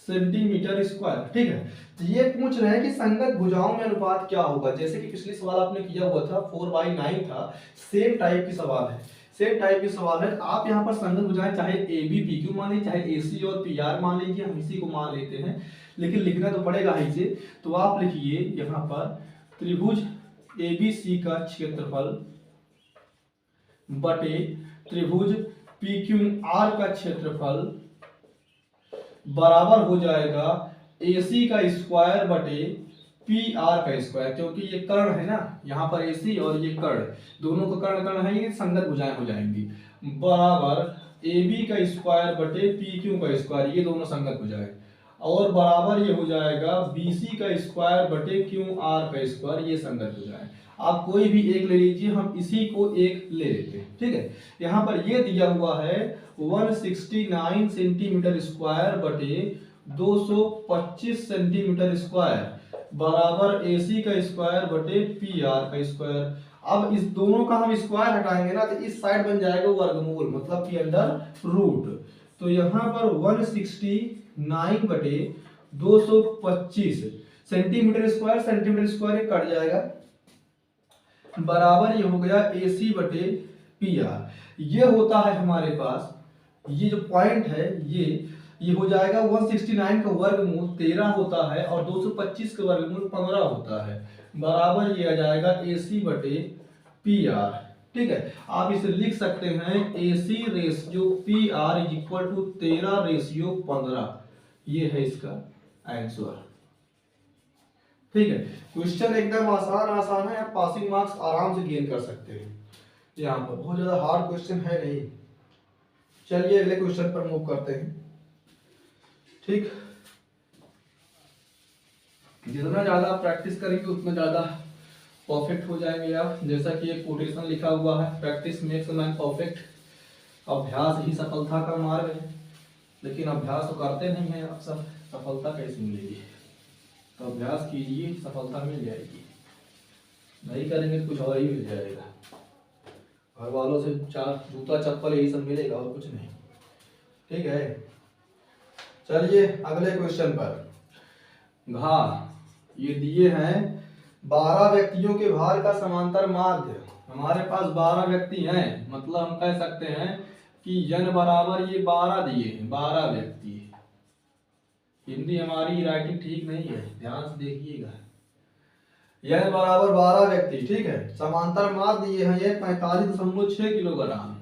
सेंटीमीटर स्क्वायर। ठीक है, तो ये पूछ रहे हैं कि संगत भुजाओं में अनुपात क्या होगा, जैसे कि पिछले सवाल आपने किया हुआ था 4/9 था, सेम टाइप की सवाल है, सेम टाइप की सवाल है। आप यहाँ पर संगत भुजाएं चाहे AB PQ मान लीजिए, चाहे AC और PR मान लीजिए, हम इसी को मान लेते हैं, लेकिन लिखना तो पड़ेगा ही इसे। तो आप लिखिए यहाँ पर त्रिभुज ABC का क्षेत्रफल बटे त्रिभुज PQR का क्षेत्रफल बराबर हो जाएगा AC का स्क्वायर बटे PR का स्क्वायर, क्योंकि ये कर्ण है ना, यहाँ पर AC और ये कर्ण, दोनों का कर्ण है, ये संगत भुजाएं हो जाएंगी, बराबर AB का स्क्वायर बटे PQ का स्क्वायर, ये दोनों संगत भुजाएं, और बराबर ये हो जाएगा BC का स्क्वायर बटे QR का स्क्वायर, ये संगत भुजाएं। आप कोई भी एक ले लीजिए, हम इसी को एक ले लेते हैं। ठीक है, यहाँ पर ये दिया हुआ है 169 सेंटीमीटर स्क्वायर बटे 225 सेंटीमीटर स्क्वायर बराबर AC का स्क्वायर बटे PR का स्क्वायर। अब इस दोनों का हम स्क्वायर हटाएंगे ना, तो इस साइड बन जाएगा वर्गमूल, मतलब कि अंडर रूट। तो यहाँ पर 169 बटे 225 सेंटीमीटर स्क्वायर कट जाएगा, बराबर ये हो गया AC बटे PR। ये होता है हमारे पास, ये जो पॉइंट है ये हो जाएगा 169 का वर्गमूल 13 होता है और 225 का वर्गमूल 15 होता है, बराबर ये आ जाएगा AC बटे PR। ठीक है, आप इसे लिख सकते हैं AC ratio PR is equal to 13 ratio 15, ये है इसका आंसर। ठीक है, क्वेश्चन एकदम आसान है, आप पासिंग मार्क्स आराम से गेन कर सकते हैं, यहाँ पर बहुत ज्यादा हार्ड क्वेश्चन है नहीं। चलिए अगले क्वेश्चन पर मूव करते हैं। ठीक, जितना ज्यादा आप प्रैक्टिस करेंगे उतना ज्यादा परफेक्ट हो जाएंगे आप। जैसा कि एक कोटेशन लिखा हुआ है, प्रैक्टिस मेक्स मैन परफेक्ट। अभ्यास ही सफलता का मार्ग है, लेकिन अभ्यास तो करते नहीं है आप सब, सफलता कैसे मिलेगी? तो अभ्यास कीजिए, सफलता मिल जाएगी। नहीं करेंगे तो कुछ और ही मिल जाएगा, घर वालों से चार जूता चप्पल यही सब मिलेगा और कुछ नहीं। ठीक है, चलिए अगले क्वेश्चन पर। घात, ये दिए हैं 12 व्यक्तियों के भार का समांतर माध्य। हमारे पास 12 व्यक्ति हैं, मतलब हम कह सकते हैं कि n बराबर ये 12 दिए हैं, 12 व्यक्ति। हिंदी हमारी राइटिंग ठीक नहीं है, ध्यान से देखिएगा। n बराबर 12 व्यक्ति, ठीक है। समांतर माध्य दिए हैं ये 45.6 किलोग्राम।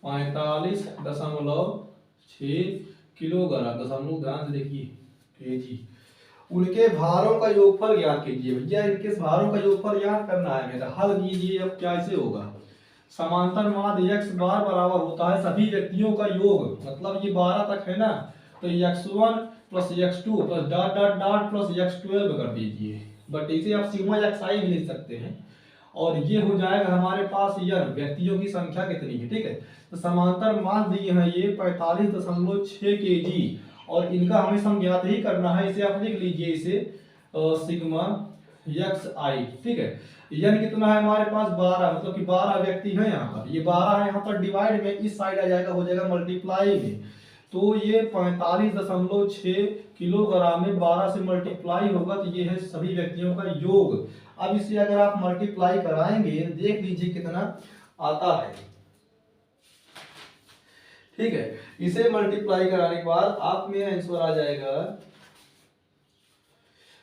45.6 किलोग्राम, दशमलव ध्यान से देखिए, केजी। उनके भारों का योगफल ज्ञात कीजिए। भैया इनके भारों का योगफल ज्ञात करना है मेरा, हल कीजिए। अब कैसे होगा? समांतर माध्य x बार बराबर होता है सभी व्यक्तियों का योग, मतलब ये 12 तक है ना, तो x1 plus x2 plus dot dot dot plus x12 कर दीजिए। बट इसे आप सिग्मा xi भी लिख सकते हैं, और ये हो जाएगा हमारे पास n, व्यक्तियों की संख्या कितनी है, ठीक है। तो समांतर माध्य दिए हैं ये 45.6 केजी, और इनका हमें सम ज्ञात ही करना है। इसे आप लिख लीजिए, इसे सिग्मा xi, ठीक है। n कितना है हमारे पास? 12, मतलब कि 12 व्यक्ति हैं यहाँ पर। ये 12 है, यहाँ पर डिवाइड में इस साइड आ जाएगा, हो जाएगा मल्टीप्लाई में। तो ये 45.6 किलोग्राम में 12 से मल्टीप्लाई होगा, तो ये है सभी व्यक्तियों का योग। अब इसे अगर आप मल्टीप्लाई कराएंगे, देख लीजिए कितना आता है, ठीक है। इसे मल्टीप्लाई कराने के बाद आप में आंसर आ जाएगा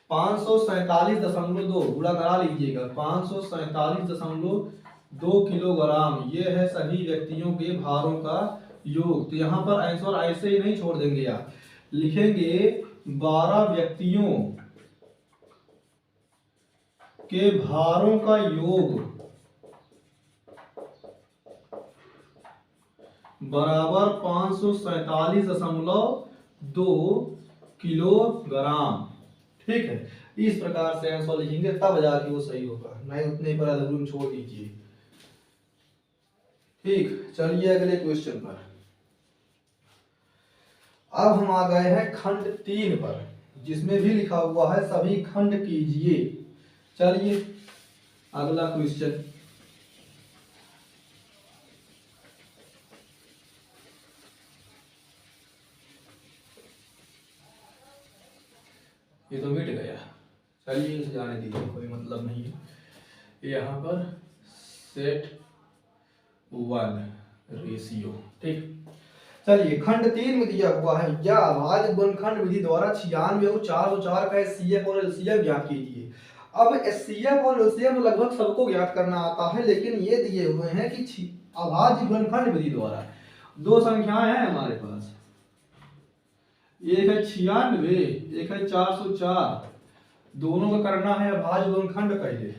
547.2, गुणा करा लीजिएगा, 547.2 किलोग्राम। ये है सभी व्यक्तियों के भारों का योग। तो यहाँ पर आंसर ऐसे ही नहीं छोड़ देंगे, आप लिखेंगे 12 व्यक्तियों के भारों का योग बराबर 547.2 किलोग्राम, ठीक है। इस प्रकार से आंसर लिखेंगे, तब जाके वो सही होगा, नहीं उतने पर अधूरा छोड़ दीजिए। ठीक, चलिए अगले क्वेश्चन पर। अब हम आ गए हैं खंड 3 पर, जिसमें भी लिखा हुआ है सभी खंड कीजिए। चलिए अगला क्वेश्चन। ये तो मिट गया, चलिए इसे जाने दीजिए, कोई मतलब नहीं है। यहाँ पर सेट 1 रेशियो, ठीक। चलिए खंड 3 में दिया हुआ है, या अभाज्य गुणनखंड विधि द्वारा 96 और 404 का एचसीएफ और एलसीएम ज्ञात कीजिए। अब एचसीएफ और एलसीएम लगभग सबको ज्ञात करना आता है, लेकिन ये दिए हुए हैं कि अभाज्य गुणनखंड विधि द्वारा दो संख्याएं हैं हमारे पास, एक है 96, एक है 404, दोनों का करना है अभाज्य गुणनखंड पहले।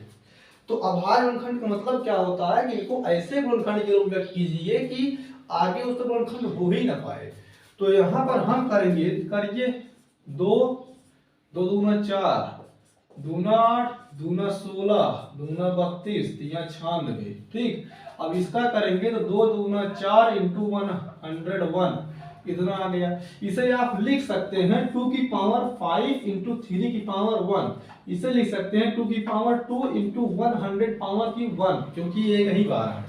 तो अभाज्य गुणनखंड का मतलब क्या होता है कि इनको ऐसे गुणनखंड के रूप में कीजिए कि आगे उसका गुणनखंड हो ही ना पाए। तो यहाँ पर हम करेंगे, करिए 2 2 दूना 4, दूना 8, दूना 16, दूना 32, 3 96, ठीक। अब इसका करेंगे तो 2 दूना 4 इंटू 101, इतना आ गया। इसे आप लिख सकते हैं 2 की पावर 5 इंटू 3 की पावर 1, इसे लिख सकते हैं 2 की पावर 2 इंटू 100 पावर की 1, क्योंकि एक ही बार है।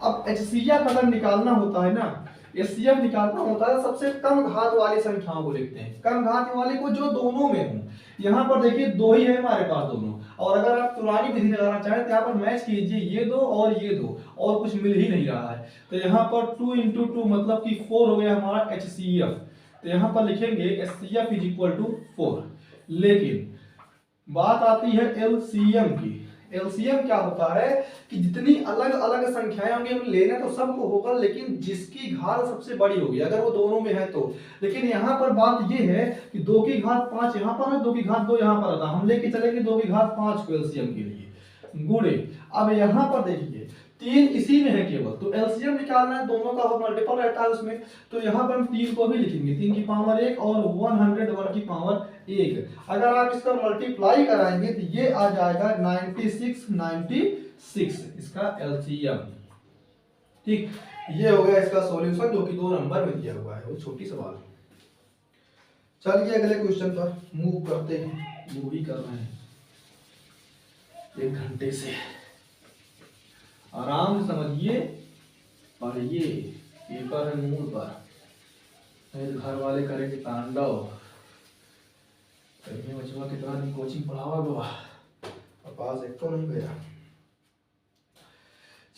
अब एचसीएफ अगर निकालना होता है ना, एचसीएफ निकालना होता है, सबसे कम घात वाली संख्याओं को लिखते हैं, कम घात वाले को जो दोनों में हो। यहाँ पर देखिए 2 ही है हमारे पास दोनों, और अगर आप पुरानी विधि लगाना चाहें तो यहाँ पर मैच कीजिए ये 2 और ये 2, और कुछ मिल ही नहीं रहा है। तो यहाँ पर 2 इंटू 2 मतलब कि 4 हो गया हमारा एचसीएफ। तो यहाँ पर लिखेंगे एचसीएफ इज इक्वल टू 4। लेकिन बात आती है एलसीएम की। एलसीएम क्या होता है कि जितनी अलग अलग संख्याएं होंगी हम लेना तो सबको होगा, लेकिन जिसकी घात सबसे बड़ी होगी अगर वो दोनों में है तो। लेकिन यहाँ पर बात ये है कि 2 की घात 5 यहाँ पर है, 2 की घात 2 यहाँ पर था, हम लेके चलेंगे 2 की घात 5 को एलसीएम के लिए गुणे। अब यहाँ पर देखिए 3 इसी में है केवल, तो एलसीएम निकालना है, दोनों का मल्टीपल रहता है उसमें, तो यहाँ पर हम 3 को भी लिखेंगे, 3 की पावर 1 और 101 की पावर 1। अगर आप इसका मल्टीप्लाई कराएंगे तो ये आ जाएगा 96 इसका एलसीएम। ठीक, ये हो गया इसका सॉल्यूशन जो कि 2 नंबर में दिया हुआ है, वो छोटी सवाल है। चलिए अगले क्वेश्चन पर मूव करते हैं, मूव ही कर रहे हैं 1 घंटे से, आराम से समझिए पढ़िए, पेपर है मूड पर, नहीं तो घर वाले करेंगे तांडव, कहीं बचवा कितना दिन कोचिंग पढ़ावा बाबा, और पास एक तो नहीं गया।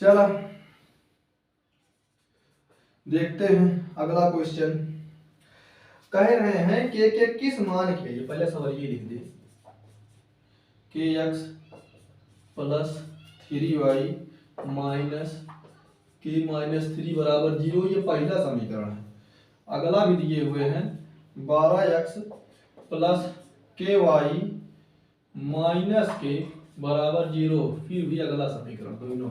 चलो देखते हैं अगला क्वेश्चन। कह रहे हैं के किस मान के लिए, पहले सवाल ये लिख दे, के एक्स प्लस 3y माइनस के माइनस 3 बराबर 0, ये पहला समीकरण है। अगला भी दिए हुए हैं 12x प्लस के वाई माइनस के बराबर 0, फिर भी अगला समीकरण दोनों।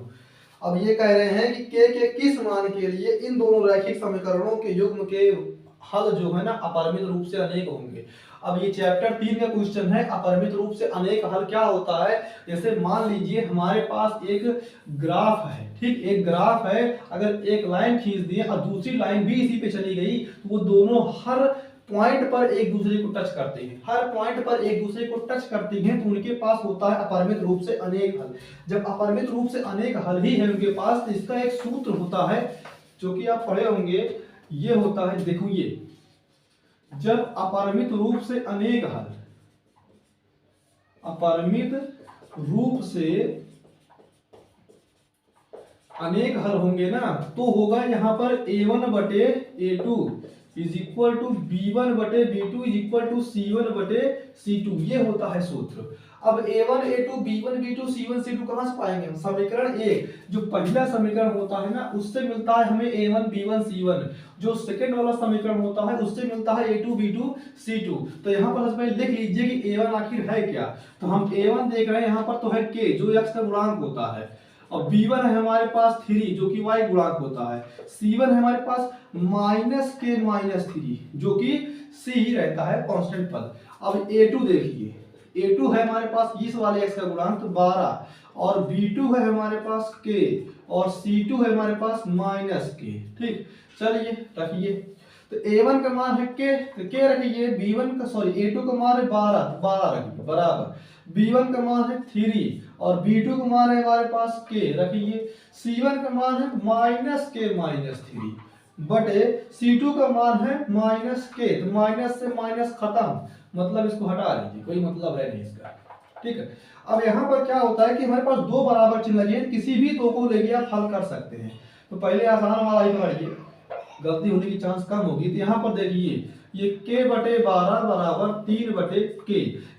अब ये कह रहे हैं कि के किस मान के लिए इन दोनों रैखिक समीकरणों के युग्म के हल जो है ना अपरिमित रूप से अनेक होंगे। अब ये चैप्टर 3 का क्वेश्चन है, अपरिमित रूप से अनेक हल क्या होता है। जैसे मान लीजिए हमारे पास एक ग्राफ है, ठीक, एक ग्राफ है, अगर एक लाइन खींच दिए और दूसरी लाइन भी इसी पे चली गई तो वो दोनों हर पॉइंट पर एक दूसरे को टच करते हैं, हर पॉइंट पर एक दूसरे को टच करती हैं, तो उनके पास होता है अपरिमित रूप से अनेक हल। जब अपरिमित रूप से अनेक हल ही है उनके पास, तो इसका एक सूत्र होता है जो कि आप पढ़े होंगे, ये होता है, देखो ये, जब अपरिमित रूप से अनेक हल, अपरिमित रूप से अनेक हल होंगे ना, तो होगा यहां पर a1 बटे a2 is equal to b1 बटे b2 is equal to c1 बटे c2, ये होता है सूत्र। अब a1 a2 b1 b2 c1 c2 कहां से पाएंगे हम? समीकरण 1 जो पहला समीकरण होता है ना, उससे मिलता है हमें a1 b1 c1, जो सेकंड वाला समीकरण होता है उससे मिलता है a2 b2 c2। तो यहाँ पर इसमें लिख लीजिए कि a1 आखिर है क्या, तो हम a1 देख रहे हैं यहाँ पर तो है k जो x का गुणांक होता है, और b1 है हमारे पास 3 जो कि y गुणांक होता है, c1 है हमारे पास माइनस के माइनस 3 जो कि c ही रहता है कांस्टेंट पद। अब a2 देखिए, a2 है हमारे पास इस वाले x का गुणांक तो 12, और b2 है हमारे पास k, और c2 है हमारे पास माइनस k। ठीक, चलिए रखिए, तो a1 का मान है k, तो k रखिए, b1 का सॉरी a2 का मान है 12, 12 रखिए बराबर, b1 का मान है 3 और b2 का मान है हमारे पास k रखिए, c1 का मान है माइनस के माइनस 3 बटे c2 का मान है माइनस k, तो माइनस से माइनस खत्म, मतलब इसको हटा लीजिए, कोई मतलब है नहीं इसका। ठीक है, अब यहाँ पर क्या होता है कि हमारे पास दो बराबर चिन्ह लगे हैं, किसी भी दो को लेके आप हल कर सकते हैं। तो पहले आसान वाला ही पढ़िए, गलती होने की चांस कम होगी। तो यहाँ पर देखिए ये k बटे 12 बराबर 3 बटे k,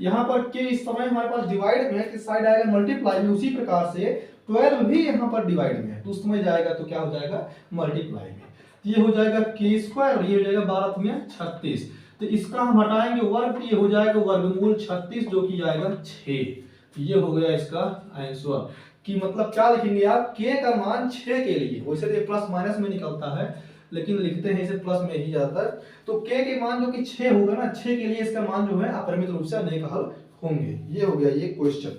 यहाँ पर k इस समय हमारे पास डिवाइड में है, किस साइड आएगा मल्टीप्लाई में, उसी प्रकार से 12 भी यहाँ पर डिवाइड में है, तो उस समय जाएगा तो क्या हो जाएगा मल्टीप्लाई में, तो ये हो जाएगा k स्क्वायर, ये हो जाएगा 12 में 36, तो इसका हम हटाएंगे वर्ग, ये हो जाएगा वर्गमूल 36 जो कि आएगा 6। ये हो गया इसका आंसर, कि मतलब क्या लिखेंगे आप, k का मान 6 के लिए, वैसे तो प्लस माइनस में निकलता है लेकिन लिखते हैं इसे प्लस में ही जाता है, तो k के मान जो कि 6 होगा ना, 6 के लिए इसका मान जो है अपरिमित रूप से अनेक हल होंगे। ये हो गया ये क्वेश्चन।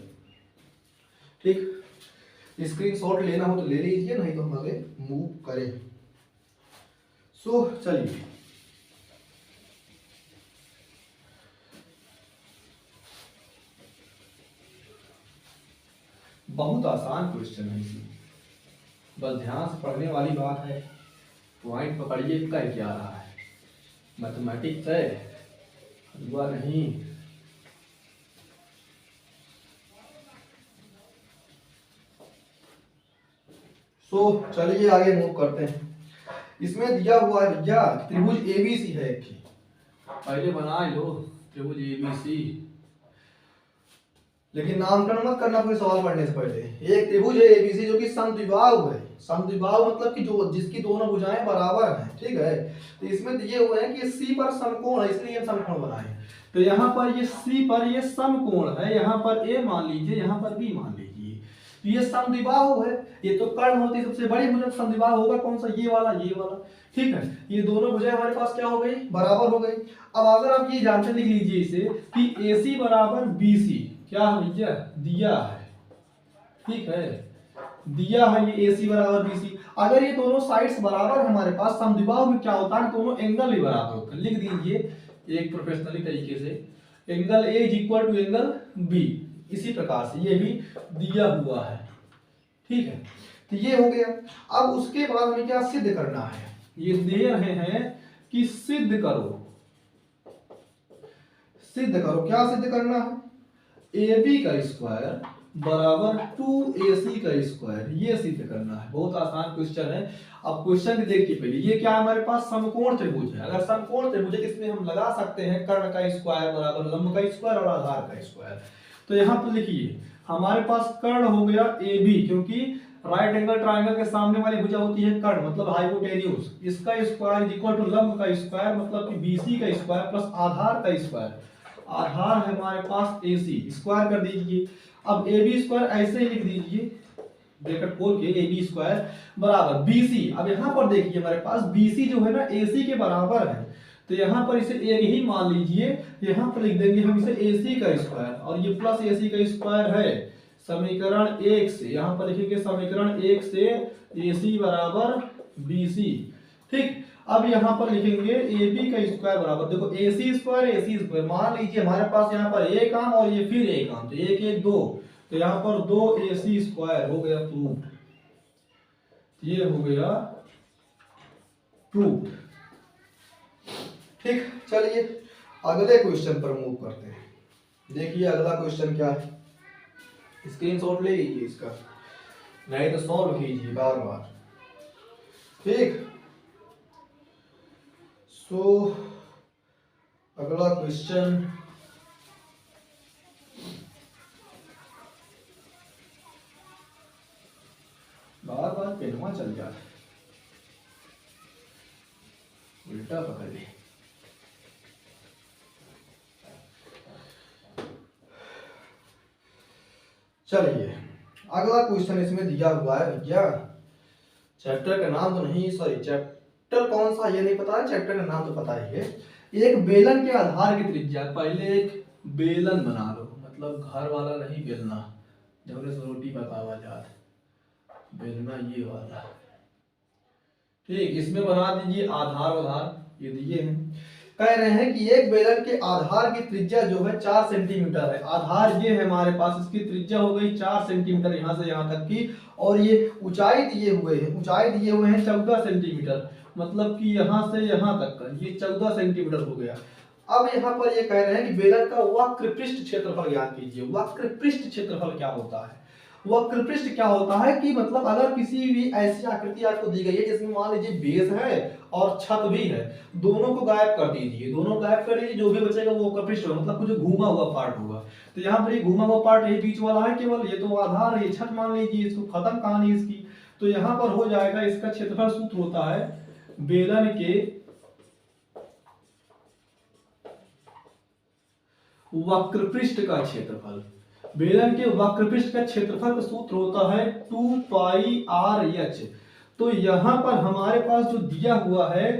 ठीक, स्क्रीनशॉट लेना हो तो ले लीजिए, नहीं तो हम आगे मूव करें। सो चलिए बहुत आसान क्वेश्चन है, इसमें बस ध्यान से पढ़ने वाली बात है, पॉइंट पकड़िए कर क्या रहा है, मैथमेटिक्स है हुआ नहीं। सो चलिए आगे मूव करते हैं। इसमें दिया हुआ है भैया त्रिभुज ABC है, एक पहले बना लो त्रिभुज ABC, लेकिन नामकरण मत करना कोई सवाल पढ़ने से पहले। एक त्रिभुज है ABC जो कि समद्विबाहु है, समद्विबाहु मतलब कि जो जिसकी दोनों भुजाएं बराबर हैं, ठीक है। तो इसमें दिए हुए हैं कि C पर समकोण है, इसलिए हम समकोण बनाए। तो यहाँ पर ये C पर ये समकोण है, यहाँ पर A मान लीजिए, यहाँ पर B मान लीजिए। तो ये समद्विबाहु है, ये तो कर्ण होती है सबसे बड़ी भुजा, समद्विबाहु होगा कौन सा, ये वाला ये वाला। ठीक है, ये दोनों भुजाएं हमारे पास क्या हो गई, बराबर हो गई। अब अगर आप ये जानते लिख लीजिए इसे कि AC बराबर BC, क्या भैया दिया है, ठीक है, दिया है ये AC बराबर BC। अगर ये दोनों साइड्स बराबर है हमारे पास, समद्विबाहु में क्या होता है, दोनों एंगल भी बराबर होते हैं। लिख दीजिए एक प्रोफेशनली तरीके से, angle A is equal to angle B। इसी प्रकार से ये भी दिया हुआ है, ठीक है, तो ये हो गया। अब उसके बाद हमें क्या सिद्ध करना है, ये दे रहे हैं कि सिद्ध करो, सिद्ध करो, क्या सिद्ध करना है, AB का स्क्वायर बराबर 2AC का स्क्वायर, ये सिद्ध करना है। बहुत आसान क्वेश्चन है। अब क्वेश्चन देखिए पहले, ये क्या हमारे पास समकोण त्रिभुज है। अगर समकोण त्रिभुज है इसमें हम लगा सकते हैं कर्ण का स्क्वायर बराबर लंब का स्क्वायर और आधार का स्क्वायर। तो यहाँ पर लिखिए हमारे पास कर्ण हो गया AB, क्योंकि राइट एंगल ट्राइंगल के सामने वाली भुजा होती है कर्ण, मतलब हाइपोटेन्यूज। इसका स्क्वायर इज इक्वल टू लंब का स्क्वायर, मतलब कि BC का स्क्वायर प्लस आधार का स्क्वायर। आधार है हमारे पास AC, स्क्वायर कर दीजिए। अब AB स्क्वायर ऐसे ही लिख दीजिए, ब्रैकेट खोल के AB स्क्वायर बराबर BC। अब यहाँ पर देखिए हमारे पास BC जो है ना AC के बराबर है, तो यहाँ पर इसे एक ही मान लीजिए, यहाँ पर लिख देंगे हम इसे AC का स्क्वायर, और ये प्लस AC का स्क्वायर है समीकरण 1 से। यहाँ पर लिखेंगे समीकरण 1 से AC बराबर BC। ठीक, अब यहाँ पर लिखेंगे AB का स्क्वायर बराबर, देखो AC स्क्वायर मान लीजिए हमारे पास यहाँ पर एक आम और ये फिर एक आम, तो एक एक दो, तो यहाँ पर 2AC स्क्वायर हो गया प्रूफ, ये हो गया प्रूफ। ठीक, चलिए अगले क्वेश्चन पर मूव करते हैं। देखिए अगला क्वेश्चन क्या है, स्क्रीनशॉट ले लीजिए इसका, नहीं तो सॉल्व कीजिए बार बार। ठीक, सो अगला क्वेश्चन, बार बार पेनवा चल जाता है, उल्टा पकड़ ले। चलिए अगला क्वेश्चन इसमें दिया हुआ है भैया, चैप्टर का नाम तो नहीं, सॉरी चैप्टर कौन सा ये नहीं पता है, चैप्टर का नाम तो पता ही है। एक बेलन के आधार की त्रिज्या, पहले एक बेलन बना लो, मतलब घर वाला नहीं बेलना, जब रोटी पकावा जात, बेलना ये वाला। ठीक, इसमें बना दीजिए आधार, ये दिए हैं। कह रहे हैं कि एक बेलन के आधार की त्रिज्या जो है 4 सेंटीमीटर है। आधार ये है हमारे पास, इसकी त्रिज्या हो गई 4 सेंटीमीटर यहाँ से यहाँ तक की, और ये ऊंचाई दिए हुए हैं, ऊंचाई दिए हुए हैं 14 सेंटीमीटर, मतलब कि यहाँ से यहाँ तक का ये 14 सेंटीमीटर हो गया। अब यहाँ पर ये कह रहे हैं कि बेलन का वक्र पृष्ठ क्षेत्रफल ज्ञात कीजिए। वक्र पृष्ठ क्षेत्रफल क्या होता है, वक्र पृष्ठ क्या होता है कि मतलब अगर किसी भी ऐसी आकृति आपको दी गई है जिसमें मान लीजिए बेस है और छत भी है, दोनों को गायब कर दीजिए, दोनों गायब कर दीजिए, जो भी बचेगा वो वक्र पृष्ठ होगा, मतलब कुछ घूमा हुआ पार्ट होगा। तो यहाँ पर ये घूमा हुआ पार्ट यही बीच वाला है केवल, ये तो आधार है, ये छत मान लीजिए, इसको खत्म कहानी इसकी। तो यहाँ पर हो जाएगा इसका क्षेत्रफल, सूत्र होता है बेलन के वक्र पृष्ठ का क्षेत्रफल। बेलन के वक्र पृष्ठ का क्षेत्रफल का सूत्र होता है 2 पाई RH। तो यहाँ पर हमारे पास जो दिया हुआ है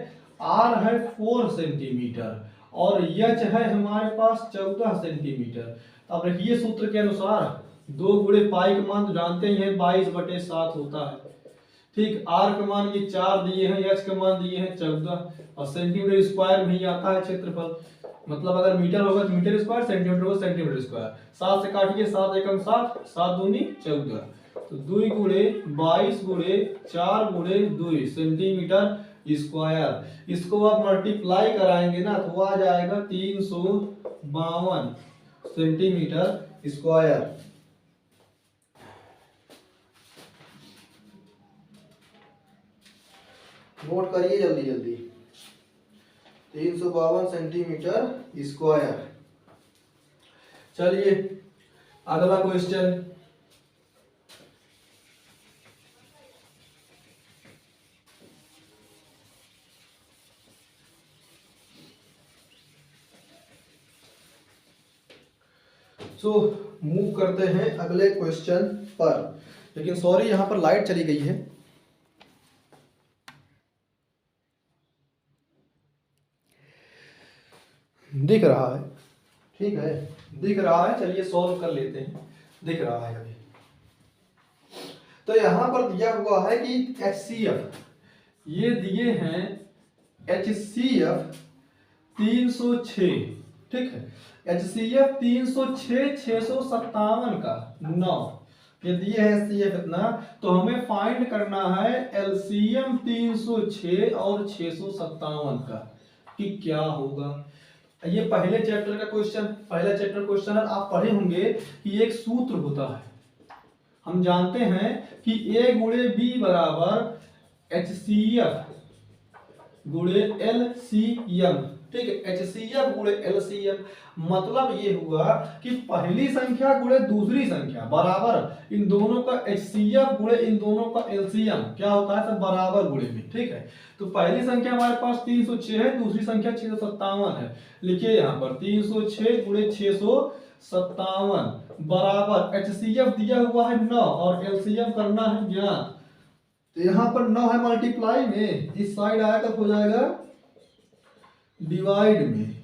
R है 4 सेंटीमीटर और H है हमारे पास 14 सेंटीमीटर। अब रखिए सूत्र के अनुसार 2 गुणे पाई का मान तो जानते ही हैं 22/7 होता है। ठीक, R का मान ये 4 दिए हैं, H का मान दिए हैं 14, और सेंटीमीटर स्क्वायर में ही आता है क्षेत्रफल, मतलब अगर मीटर होगा तो मीटर स्क्वायर, सेंटीमीटर होगा सेंटीमीटर स्क्वायर। 7 से काटिए, 7 एकम 7, 7 दूनी 14, तो 2 गुणे 22 गुणे 4 गुणे 2 सेंटीमीटर स्क्वायर। इसको आप मल्टीप्लाई कराएंगे ना तो आ जाएगा 352 सेंटीमीटर स्क्वायर। नोट करिए जल्दी जल्दी, 352 सेंटीमीटर स्क्वायर। चलिए अगला क्वेश्चन, सो मूव करते हैं अगले क्वेश्चन पर। लेकिन सॉरी यहाँ पर लाइट चली गई है। दिख रहा है, ठीक है, दिख रहा है, चलिए सॉल्व कर लेते हैं। दिख रहा है अभी। तो यहाँ पर दिया हुआ है कि HCF, ये दिए हैं HCF 306, ठीक है। HCF 306 657 का 9, ये दिए है HCF इतना। तो हमें फाइंड करना है LCM 306 और 657 का कि क्या होगा। ये पहले चैप्टर का क्वेश्चन, पहला चैप्टर क्वेश्चन है, आप पढ़े होंगे कि एक सूत्र होता है। हम जानते हैं कि A गुणे B बराबर HCF गुणे LCM, ठीक है। HCF गुणे LCM मतलब ये हुआ कि पहली संख्या गुणे दूसरी संख्या बराबर इन दोनों का HCF गुणे इन दोनों का LCM क्या होता है, सब बराबर गुणे में, ठीक है। तो पहली संख्या हमारे पास 306 है, दूसरी संख्या 657 है। लिखिए यहाँ पर 306 गुणे 657 बराबर HCF दिया हुआ है 9 और LCM करना है ज्ञात। तो यहाँ पर 9 है मल्टीप्लाई में, इस साइड आया तो हो जाएगा डिवाइड में,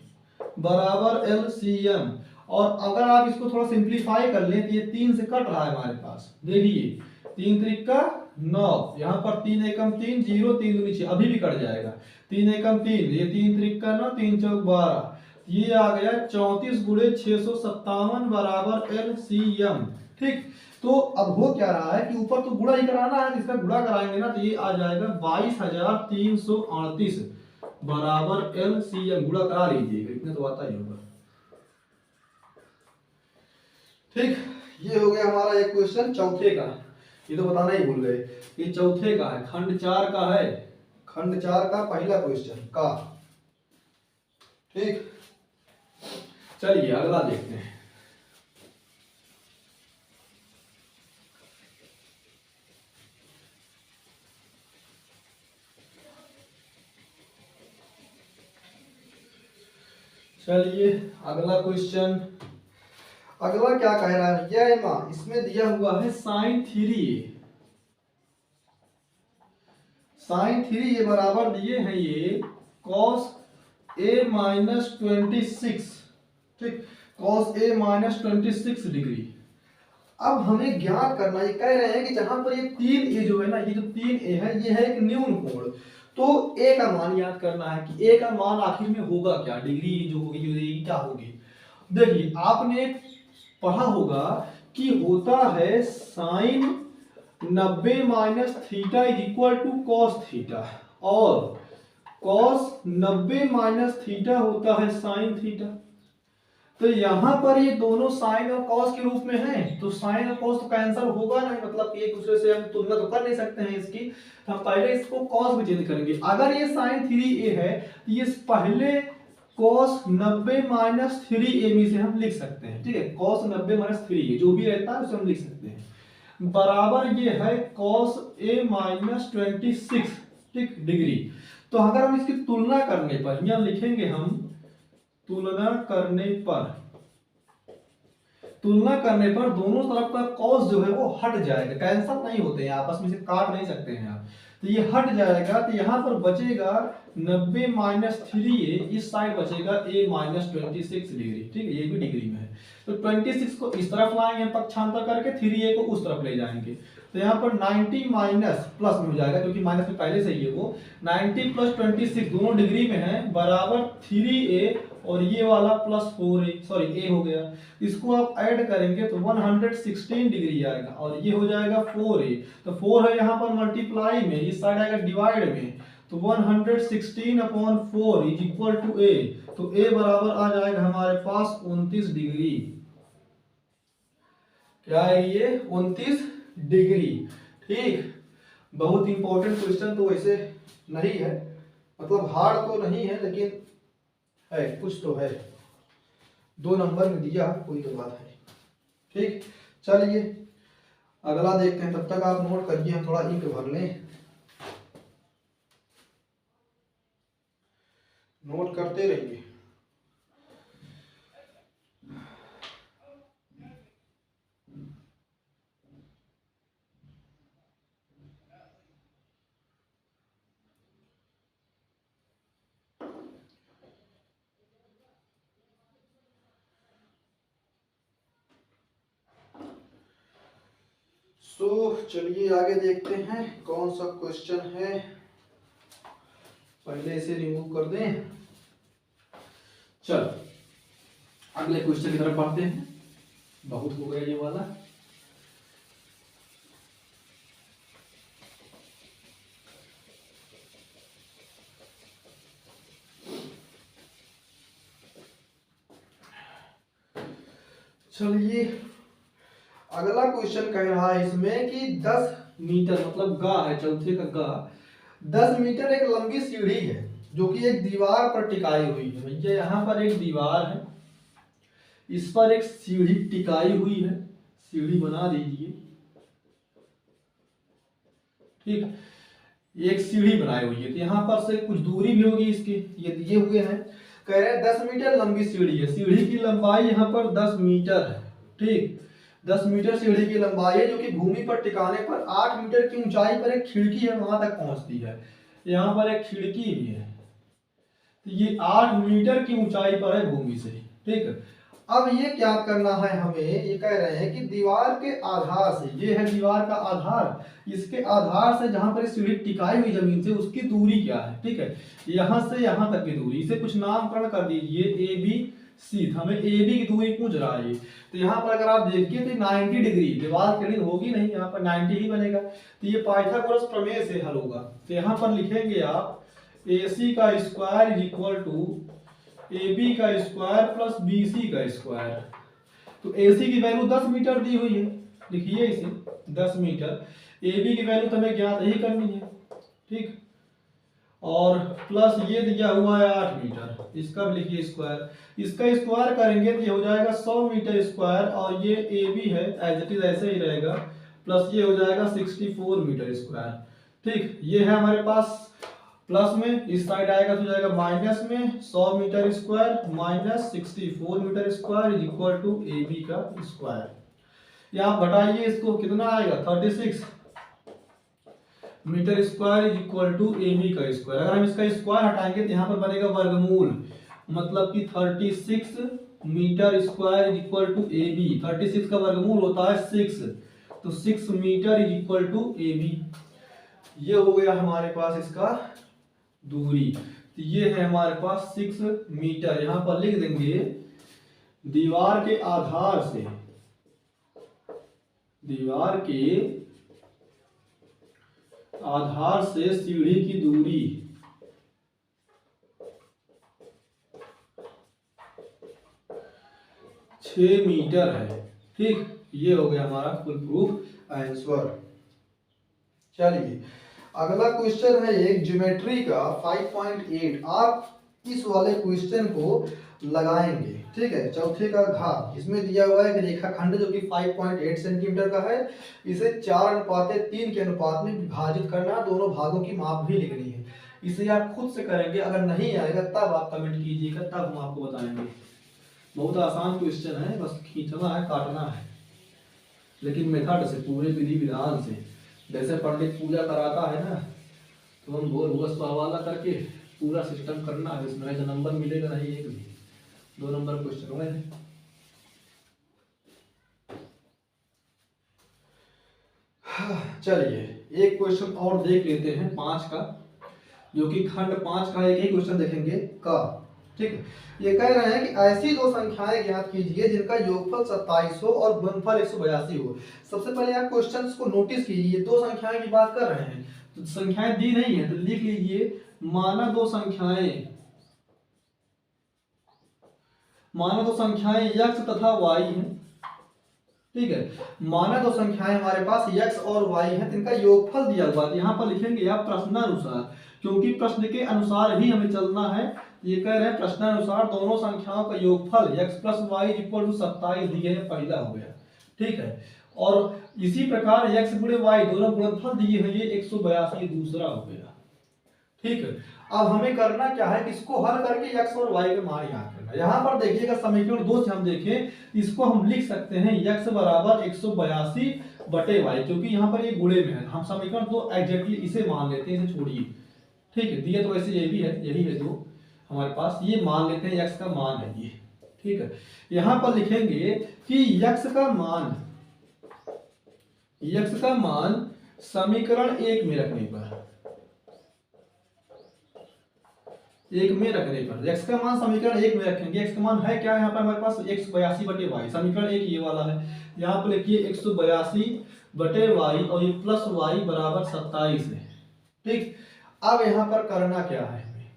बराबर LCM। और अगर आप इसको थोड़ा सिंप्लीफाई कर लें तो ये 3 से कट रहा है हमारे पास, देखिए 3 त्रिका 9, यहाँ पर 3 एकम 3 0 3 दूनी 6, अभी भी कट जाएगा। 3 एकम 3, ये 3 त्रिका 9 3 चौक 12, ये आ गया 34 गुणे 657 बराबर LCM, ठीक। तो अब हो क्या रहा है कि ऊपर तो गुणा ही कराना है, इसका गुणा कराएंगे ना तो ये आ जाएगा 22,338 बराबर LCM। गुणा करा लीजिएगा, इतने तो आता ही होगा, ठीक। ये हो गया हमारा एक क्वेश्चन चौथे का। ये तो बताना ही भूल गए, ये चौथे का है, खंड 4 का है, खंड 4 का पहला क्वेश्चन का, ठीक। चलिए अगला देखते हैं। चलिए अगला क्वेश्चन, अगला क्या कह रहा है, यह मां इसमें दिया हुआ है sin 3a, sin 3a बराबर दिए हैं ये cos a माइनस 26, ठीक, cos a माइनस 26 डिग्री। अब हमें ज्ञात करना, ये कह रहे हैं कि जहां पर ये 3a जो है ना, ये जो 3a है ये है एक न्यून कोण, तो a का मान याद करना है कि a का मान आखिर में होगा क्या, डिग्री जो होगी क्या होगी। देखिए आपने पढ़ा होगा कि होता है sine 90 minus theta is equal to cos theta, और कॉस 90 माइनस थीटा होता है साइन थीटा। तो यहां पर ये दोनों साइन और कॉस के रूप में हैं, तो साइन और कॉस तो कैंसिल होगा नहीं, मतलब कि एक दूसरे से हम तुलना तो कर नहीं सकते हैं इसकी। तो हम पहले इसको कॉस में चेंज करेंगे। अगर ये साइन 3a है तो ये पहले कॉस 90 माइनस 3a से हम लिख सकते हैं, ठीक है। कॉस 90 माइनस 3a जो भी रहता है उसे हम लिख सकते हैं, बराबर ये है कॉस a माइनस 26, ठीक, डिग्री। तो अगर हम इसकी तुलना करने पर यहां लिखेंगे हम तुलना करने पर, तुलना करने पर दोनों तरफ का कॉस जो है वो हट जाएगा, कैंसल नहीं होते हैं, आपस में से काट नहीं सकते हैं आप, तो ये हट जाएगा। तो यहाँ पर बचेगा 90 माइनस 3a, इस साइड बचेगा a माइनस 26 डिग्री, ठीक है, ये भी डिग्री में है। तो 26 को इस तरफ लाएंगे पक्षांतर करके, 3a को उस तरफ ले जाएंगे, तो यहाँ पर 90 माइनस प्लस में हो जाएगा क्योंकि माइनस में पहले से ही है वो, 90 प्लस 26 दोनों डिग्री में है, बराबर 3a और ये वाला प्लस 4a, सॉरी a हो गया। इसको आप ऐड करेंगे तो 116 डिग्री आएगा और ये हो जाएगा 4a। तो 4 है यहाँ पर मल्टीप्लाई में, इस साइड आएगा डिवाइड में, तो 116 upon 4 is equal to a। तो a बराबर आ जाएगा हमारे पास 29 डिग्री। क्या है ये, 29 डिग्री, ठीक। बहुत इंपॉर्टेंट क्वेश्चन तो वैसे नहीं है, मतलब हार्ड तो नहीं है लेकिन है, कुछ तो है, 2 नंबर में दिया कोई तो बात है, ठीक। चलिए अगला देखते हैं, तब तक आप नोट करिए, हम थोड़ा इंक भर लें, नोट करते रहिए। सो चलिए आगे देखते हैं कौन सा क्वेश्चन है। पहले इसे रिमूव कर दें। चलो अगले क्वेश्चन की तरफ बढ़ते हैं। बहुत हो गया ये वाला। चलिए अगला क्वेश्चन कह रहा है इसमें कि 10 मीटर मतलब गा है, चौथे का गा, 10 मीटर एक लंबी सीढ़ी है जो कि एक दीवार पर टिकाई हुई है। भैया यहाँ पर एक दीवार है, इस पर एक सीढ़ी टिकाई हुई है, सीढ़ी बना दीजिए। ठीक, एक सीढ़ी बनाई हुई है, तो यहाँ पर से कुछ दूरी भी होगी इसकी, ये दिए हुए हैं। कह रहे हैं 10 मीटर लंबी सीढ़ी है, सीढ़ी की लंबाई यहाँ पर 10 मीटर है। ठीक, 10 मीटर सीढ़ी की लंबाई है जो कि भूमि पर टिकाने पर 8 मीटर की ऊंचाई पर एक खिड़की है, वहां तक पहुंचती है। यहाँ पर एक खिड़की भी है, तो ये 8 मीटर की ऊंचाई पर है भूमि से। ठीक, अब ये क्या करना है हमें, ये कह रहे हैं कि दीवार के आधार से, ये है दीवार का आधार, इसके आधार से जहां पर सीढ़ी टिकाई हुई जमीन से उसकी दूरी क्या है। ठीक है, यहां से यहां तक की दूरी, इसे कुछ नामकरण कर दीजिए ए बी सी। हमें ए बी की दूरी पूछ रहा है, तो यहाँ पर अगर आप देखिए तो 90 डिग्री, दीवार की होगी नहीं, यहाँ पर 90 ही बनेगा। तो ये पाइथागोरस प्रमेय से हल होगा। तो यहाँ पर लिखेंगे आप ए सी का square is equal to A B का स्क्वायर प्लस बी सी का स्क्वायर। तो ए सी की वैल्यू 10 मीटर दी हुई है, लिखिए इसे 10 मीटर। ए बी की वैल्यू तो हमें ज्ञात ही करनी है। ठीक, और प्लस ये दिया हुआ है 8 मीटर, इसका भी लिखिए स्क्वायर। इसका स्क्वायर करेंगे तो ये हो जाएगा 100 मीटर स्क्वायर, और ये ए बी है एज इट इज ऐसे ही रहेगा, प्लस ये हो जाएगा 64 मीटर स्क्वायर। ठीक, ये है हमारे पास प्लस में, इस साइड आएगा तो जाएगा माइनस में, 100 metre square minus 64 metre square is equal to A B का स्क्वायर। यहाँ घटाइए इसको, कितना आएगा 36 metre square is equal to A B का स्क्वायर। अगर हम इसका स्क्वायर हटाएंगे तो यहाँ पर बनेगा वर्गमूल, मतलब कि 36 metre square is equal to A B. 36 का वर्गमूल होता है 6, तो 6 metre is equal to A B. ये हो गया हमारे पास इसका दूरी। तो ये है हमारे पास 6 मीटर। यहां पर लिख देंगे दीवार के आधार से, दीवार के आधार से सीढ़ी की दूरी 6 मीटर है। ठीक, ये हो गया हमारा फुल प्रूफ आंसर। चलिए अगला क्वेश्चन है एक ज्योमेट्री का 5.8। आप इस वाले क्वेश्चन को लगाएंगे। ठीक है, चौथे का घात, इसमें दिया हुआ है कि रेखाखंड जो कि 5.8 सेंटीमीटर का है, इसे 4:3 के अनुपात में विभाजित करना, दोनों भागों की माप भी लिखनी है। इसे आप खुद से करेंगे, अगर नहीं आएगा तब आप कमेंट कीजिएगा, तब हम आपको बताएंगे। बहुत आसान क्वेश्चन है, बस खींचना है, काटना है, लेकिन मेथड से, पूरे विधि विधान से। जैसे पंडित पूजा कराता है ना, तो हम भोर भुवस हवाला करके पूरा सिस्टम करना है। इसमें जो नंबर मिलेगा नहीं एक भी, 2 नंबर क्वेश्चन हुए हैं। चलिए एक क्वेश्चन और देख लेते हैं 5 का, जो कि खंड 5 का एक ही क्वेश्चन देखेंगे का। ठीक है, ये कह रहे हैं कि ऐसी 2 संख्याएं ज्ञात कीजिए जिनका योगफल 2700 और गुणनफल 182 हो। सबसे पहले आप क्वेश्चंस को नोटिस कीजिए, 2 संख्याएं की बात कर रहे हैं, तो संख्याएं दी नहीं है, तो लिख लीजिए माना 2 संख्याएं, माना 2 संख्याएं x तथा y हैं। ठीक है, माना 2 संख्याएं हमारे पास x और y हैं, तो इनका योगफल दिया हुआ है। यहाँ पर लिखेंगे आप प्रश्नानुसार, क्योंकि प्रश्न के अनुसार ही हमें चलना है। ये कह रहे हैं प्रश्नानुसार दोनों संख्याओं का योगफल x plus y equal to 27 दिए हैं, पहला हो गया। ठीक है, और इसी प्रकार x गुणे y दोनों गुणनफल दिए हैं, ये 182 दूसरा हो गया। ठीक है, अब हमें करना क्या है, इसको हल करके x और y के मान याद करना। यहाँ पर देखिएगा समीकरण 2 से हम देखें, इसको हम लिख सकते हैं x बराबर 182 बटे y, क्योंकि यहाँ पर ये गुणे में है। हम समीकरण 2 एग्जैक्टली इसे मान लेते हैं, इसे छोड़िए। ठीक है, दिया तो वैसे ये भी है, यही है 2 हमारे पास, ये मान लेते हैं x का मान है ये। ठीक है, यहाँ पर लिखेंगे कि x का मान x का मान समीकरण 1 में रखने पर, x का मान समीकरण 1 में रखेंगे। x का मान है क्या, यहाँ पर हमारे पास 182 बटे वाई, समीकरण 1 ये वाला है। यहाँ पर लिखिए 182 बटे वाई और ये प्लस वाई बराबर 27 है। ठीक, अब यहाँ पर करना क्या है हमें,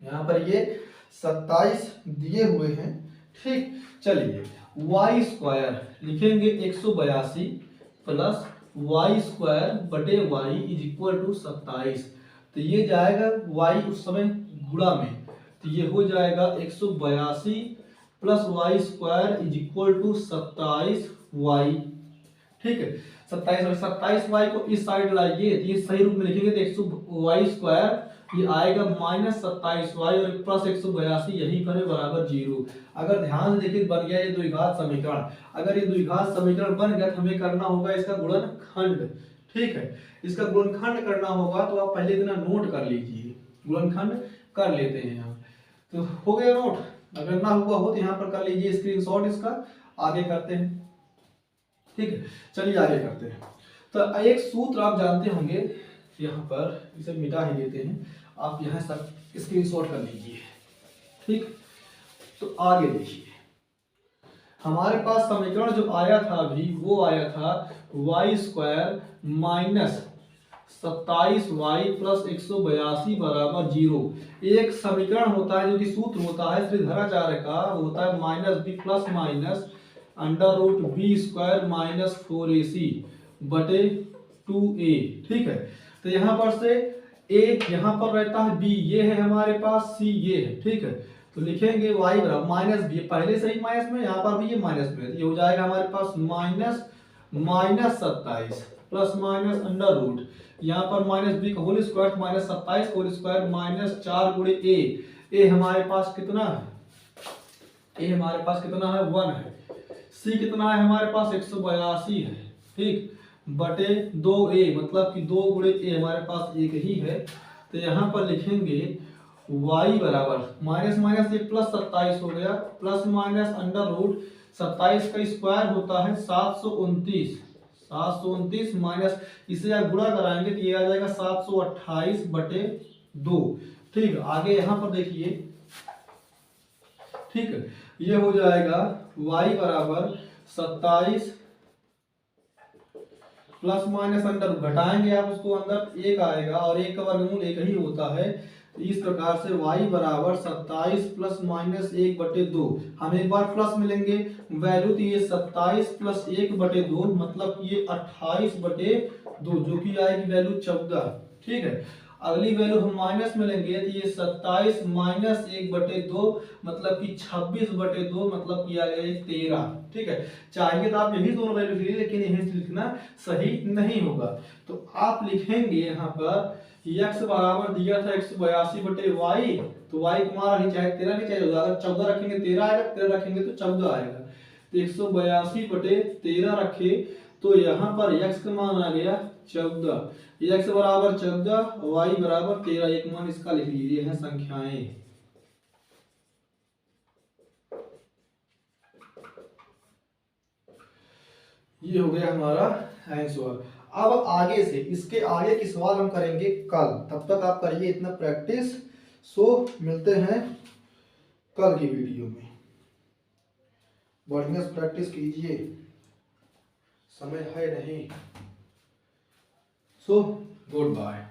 यहाँ पर ये 27 दिए हुए हैं। ठीक, चलिए वाई स्क्वायर लिखेंगे 182 प्लस वाई स्क्वायर बटे वाई इज इक्वल टू 27। तो ये जाएगा y उस समय गुणा में, तो ये हो जाएगा 182 plus y square is equal to 27y। ठीक है, 27y को इस साइड लाइए तो ये सही रूप में लिखेंगे तो 100y स्क्वायर ये आएगा माइनस 27y और प्लस 182 यही पर है बराबर 0। अगर ध्यान से देखिए बन गया ये द्विघात समीकरण। अगर ये द्विघात समीकरण बन गया तो हमें करना होगा इसका गुणनखंड। ठीक है, इसका गुणनखंड करना होगा तो आप पहले इतना नोट कर लीजिए, गुणनखंड कर लेते हैं यहाँ। तो हो गया नोट, अगर ना हुआ हो तो यहाँ पर कर लीजिए स्क्रीनशॉट इसका, आगे करते हैं। ठीक है, चलिए आगे करते हैं। तो एक सूत्र आप जानते होंगे, यहाँ पर इसे मिटा ही देते हैं, आप यहाँ सब स्क्रीनशॉट कर लीजिए। ठीक, तो आगे देखिए हमारे पास समीकरण जो आया था अभी वो आया था Y square minus 27y plus 182 बराबर 0। एक समीकरण होता है जो कि सूत्र होता है श्रीधराचार्य का, होता है minus b plus minus under root b square minus 4ac बटे 2a। ठीक है, तो यहाँ पर से a यहाँ पर रहता है b, ये है हमारे पास c ये है। ठीक है, तो लिखेंगे y बराबर माइनस बी, पहले से ही माइनस में, यहाँ पर भी ये माइनस में, ये हो जाएगा हमारे पास minus 27 plus minus under root, यहाँ पर माइनस बी का whole square minus 27 whole square minus 4 गुणे ए हमारे पास कितना है, ए हमारे पास कितना है 1 है, सी कितना है हमारे पास 182 है। ठीक, बटे 2a मतलब कि 2 गुणे ए हमारे पास एक ही है। तो यहाँ पर लिखेंगे y बराबर माइनस माइनस ये प्लस 27 हो गया, प्लस माइनस अंडर रूट 27 का स्क्वायर होता है 729 माइनस इसे आप गुणा कराएंगे तो ये आ जाएगा 728 बटे 2। ठीक, आगे यहाँ पर देखिए। ठीक है, ये हो जाएगा y बराबर 27 प्लस माइनस अंडर घटाएंगे आप उसको, अंदर एक आएगा और एक का वर्गमूल एक ही होता है। इस प्रकार से y बराबर 27 प्लस माइनस 1 बटे 2, हम एक बार प्लस मिलेंगे वैल्यू, तो ये 27 प्लस 1 बटे 2 मतलब ये 28 बटे 2 जो कि आएगी वैल्यू 14। ठीक है, अगली वैल्यू हम माइनस में लेंगे तो ये 27 माइनस 1 बटे 2 मतलब कि 26 बटे 2 मतलब कि आ गया 13। ठीक है, चाहिए तो आप यही दोनों वैल्यू लीजिए लेकिन यहीं से लिखना सही नहीं होगा। तो आप लिखेंगे यहाँ पर x बराबर दिया था 182 बटे y, तो y कुमार नहीं चाहे 13 नहीं चाहिए, अगर 14 रखेंगे 13 आएगा, 13 रखेंगे तो 14 आएगा। तो 182 बटे 13 रखे तो यहाँ पर x का मान आ गया 14, x बराबर 14 y बराबर 13, एक मान इसका लिख लीजिए है संख्याएं। ये हो गया हमारा आंसर। अब आगे से इसके आगे की सवाल हम करेंगे कल, तब तक आप करिए इतना प्रैक्टिस। सो मिलते हैं कल की वीडियो में, बढ़िया से प्रैक्टिस कीजिए, समय है नहीं। So good bye.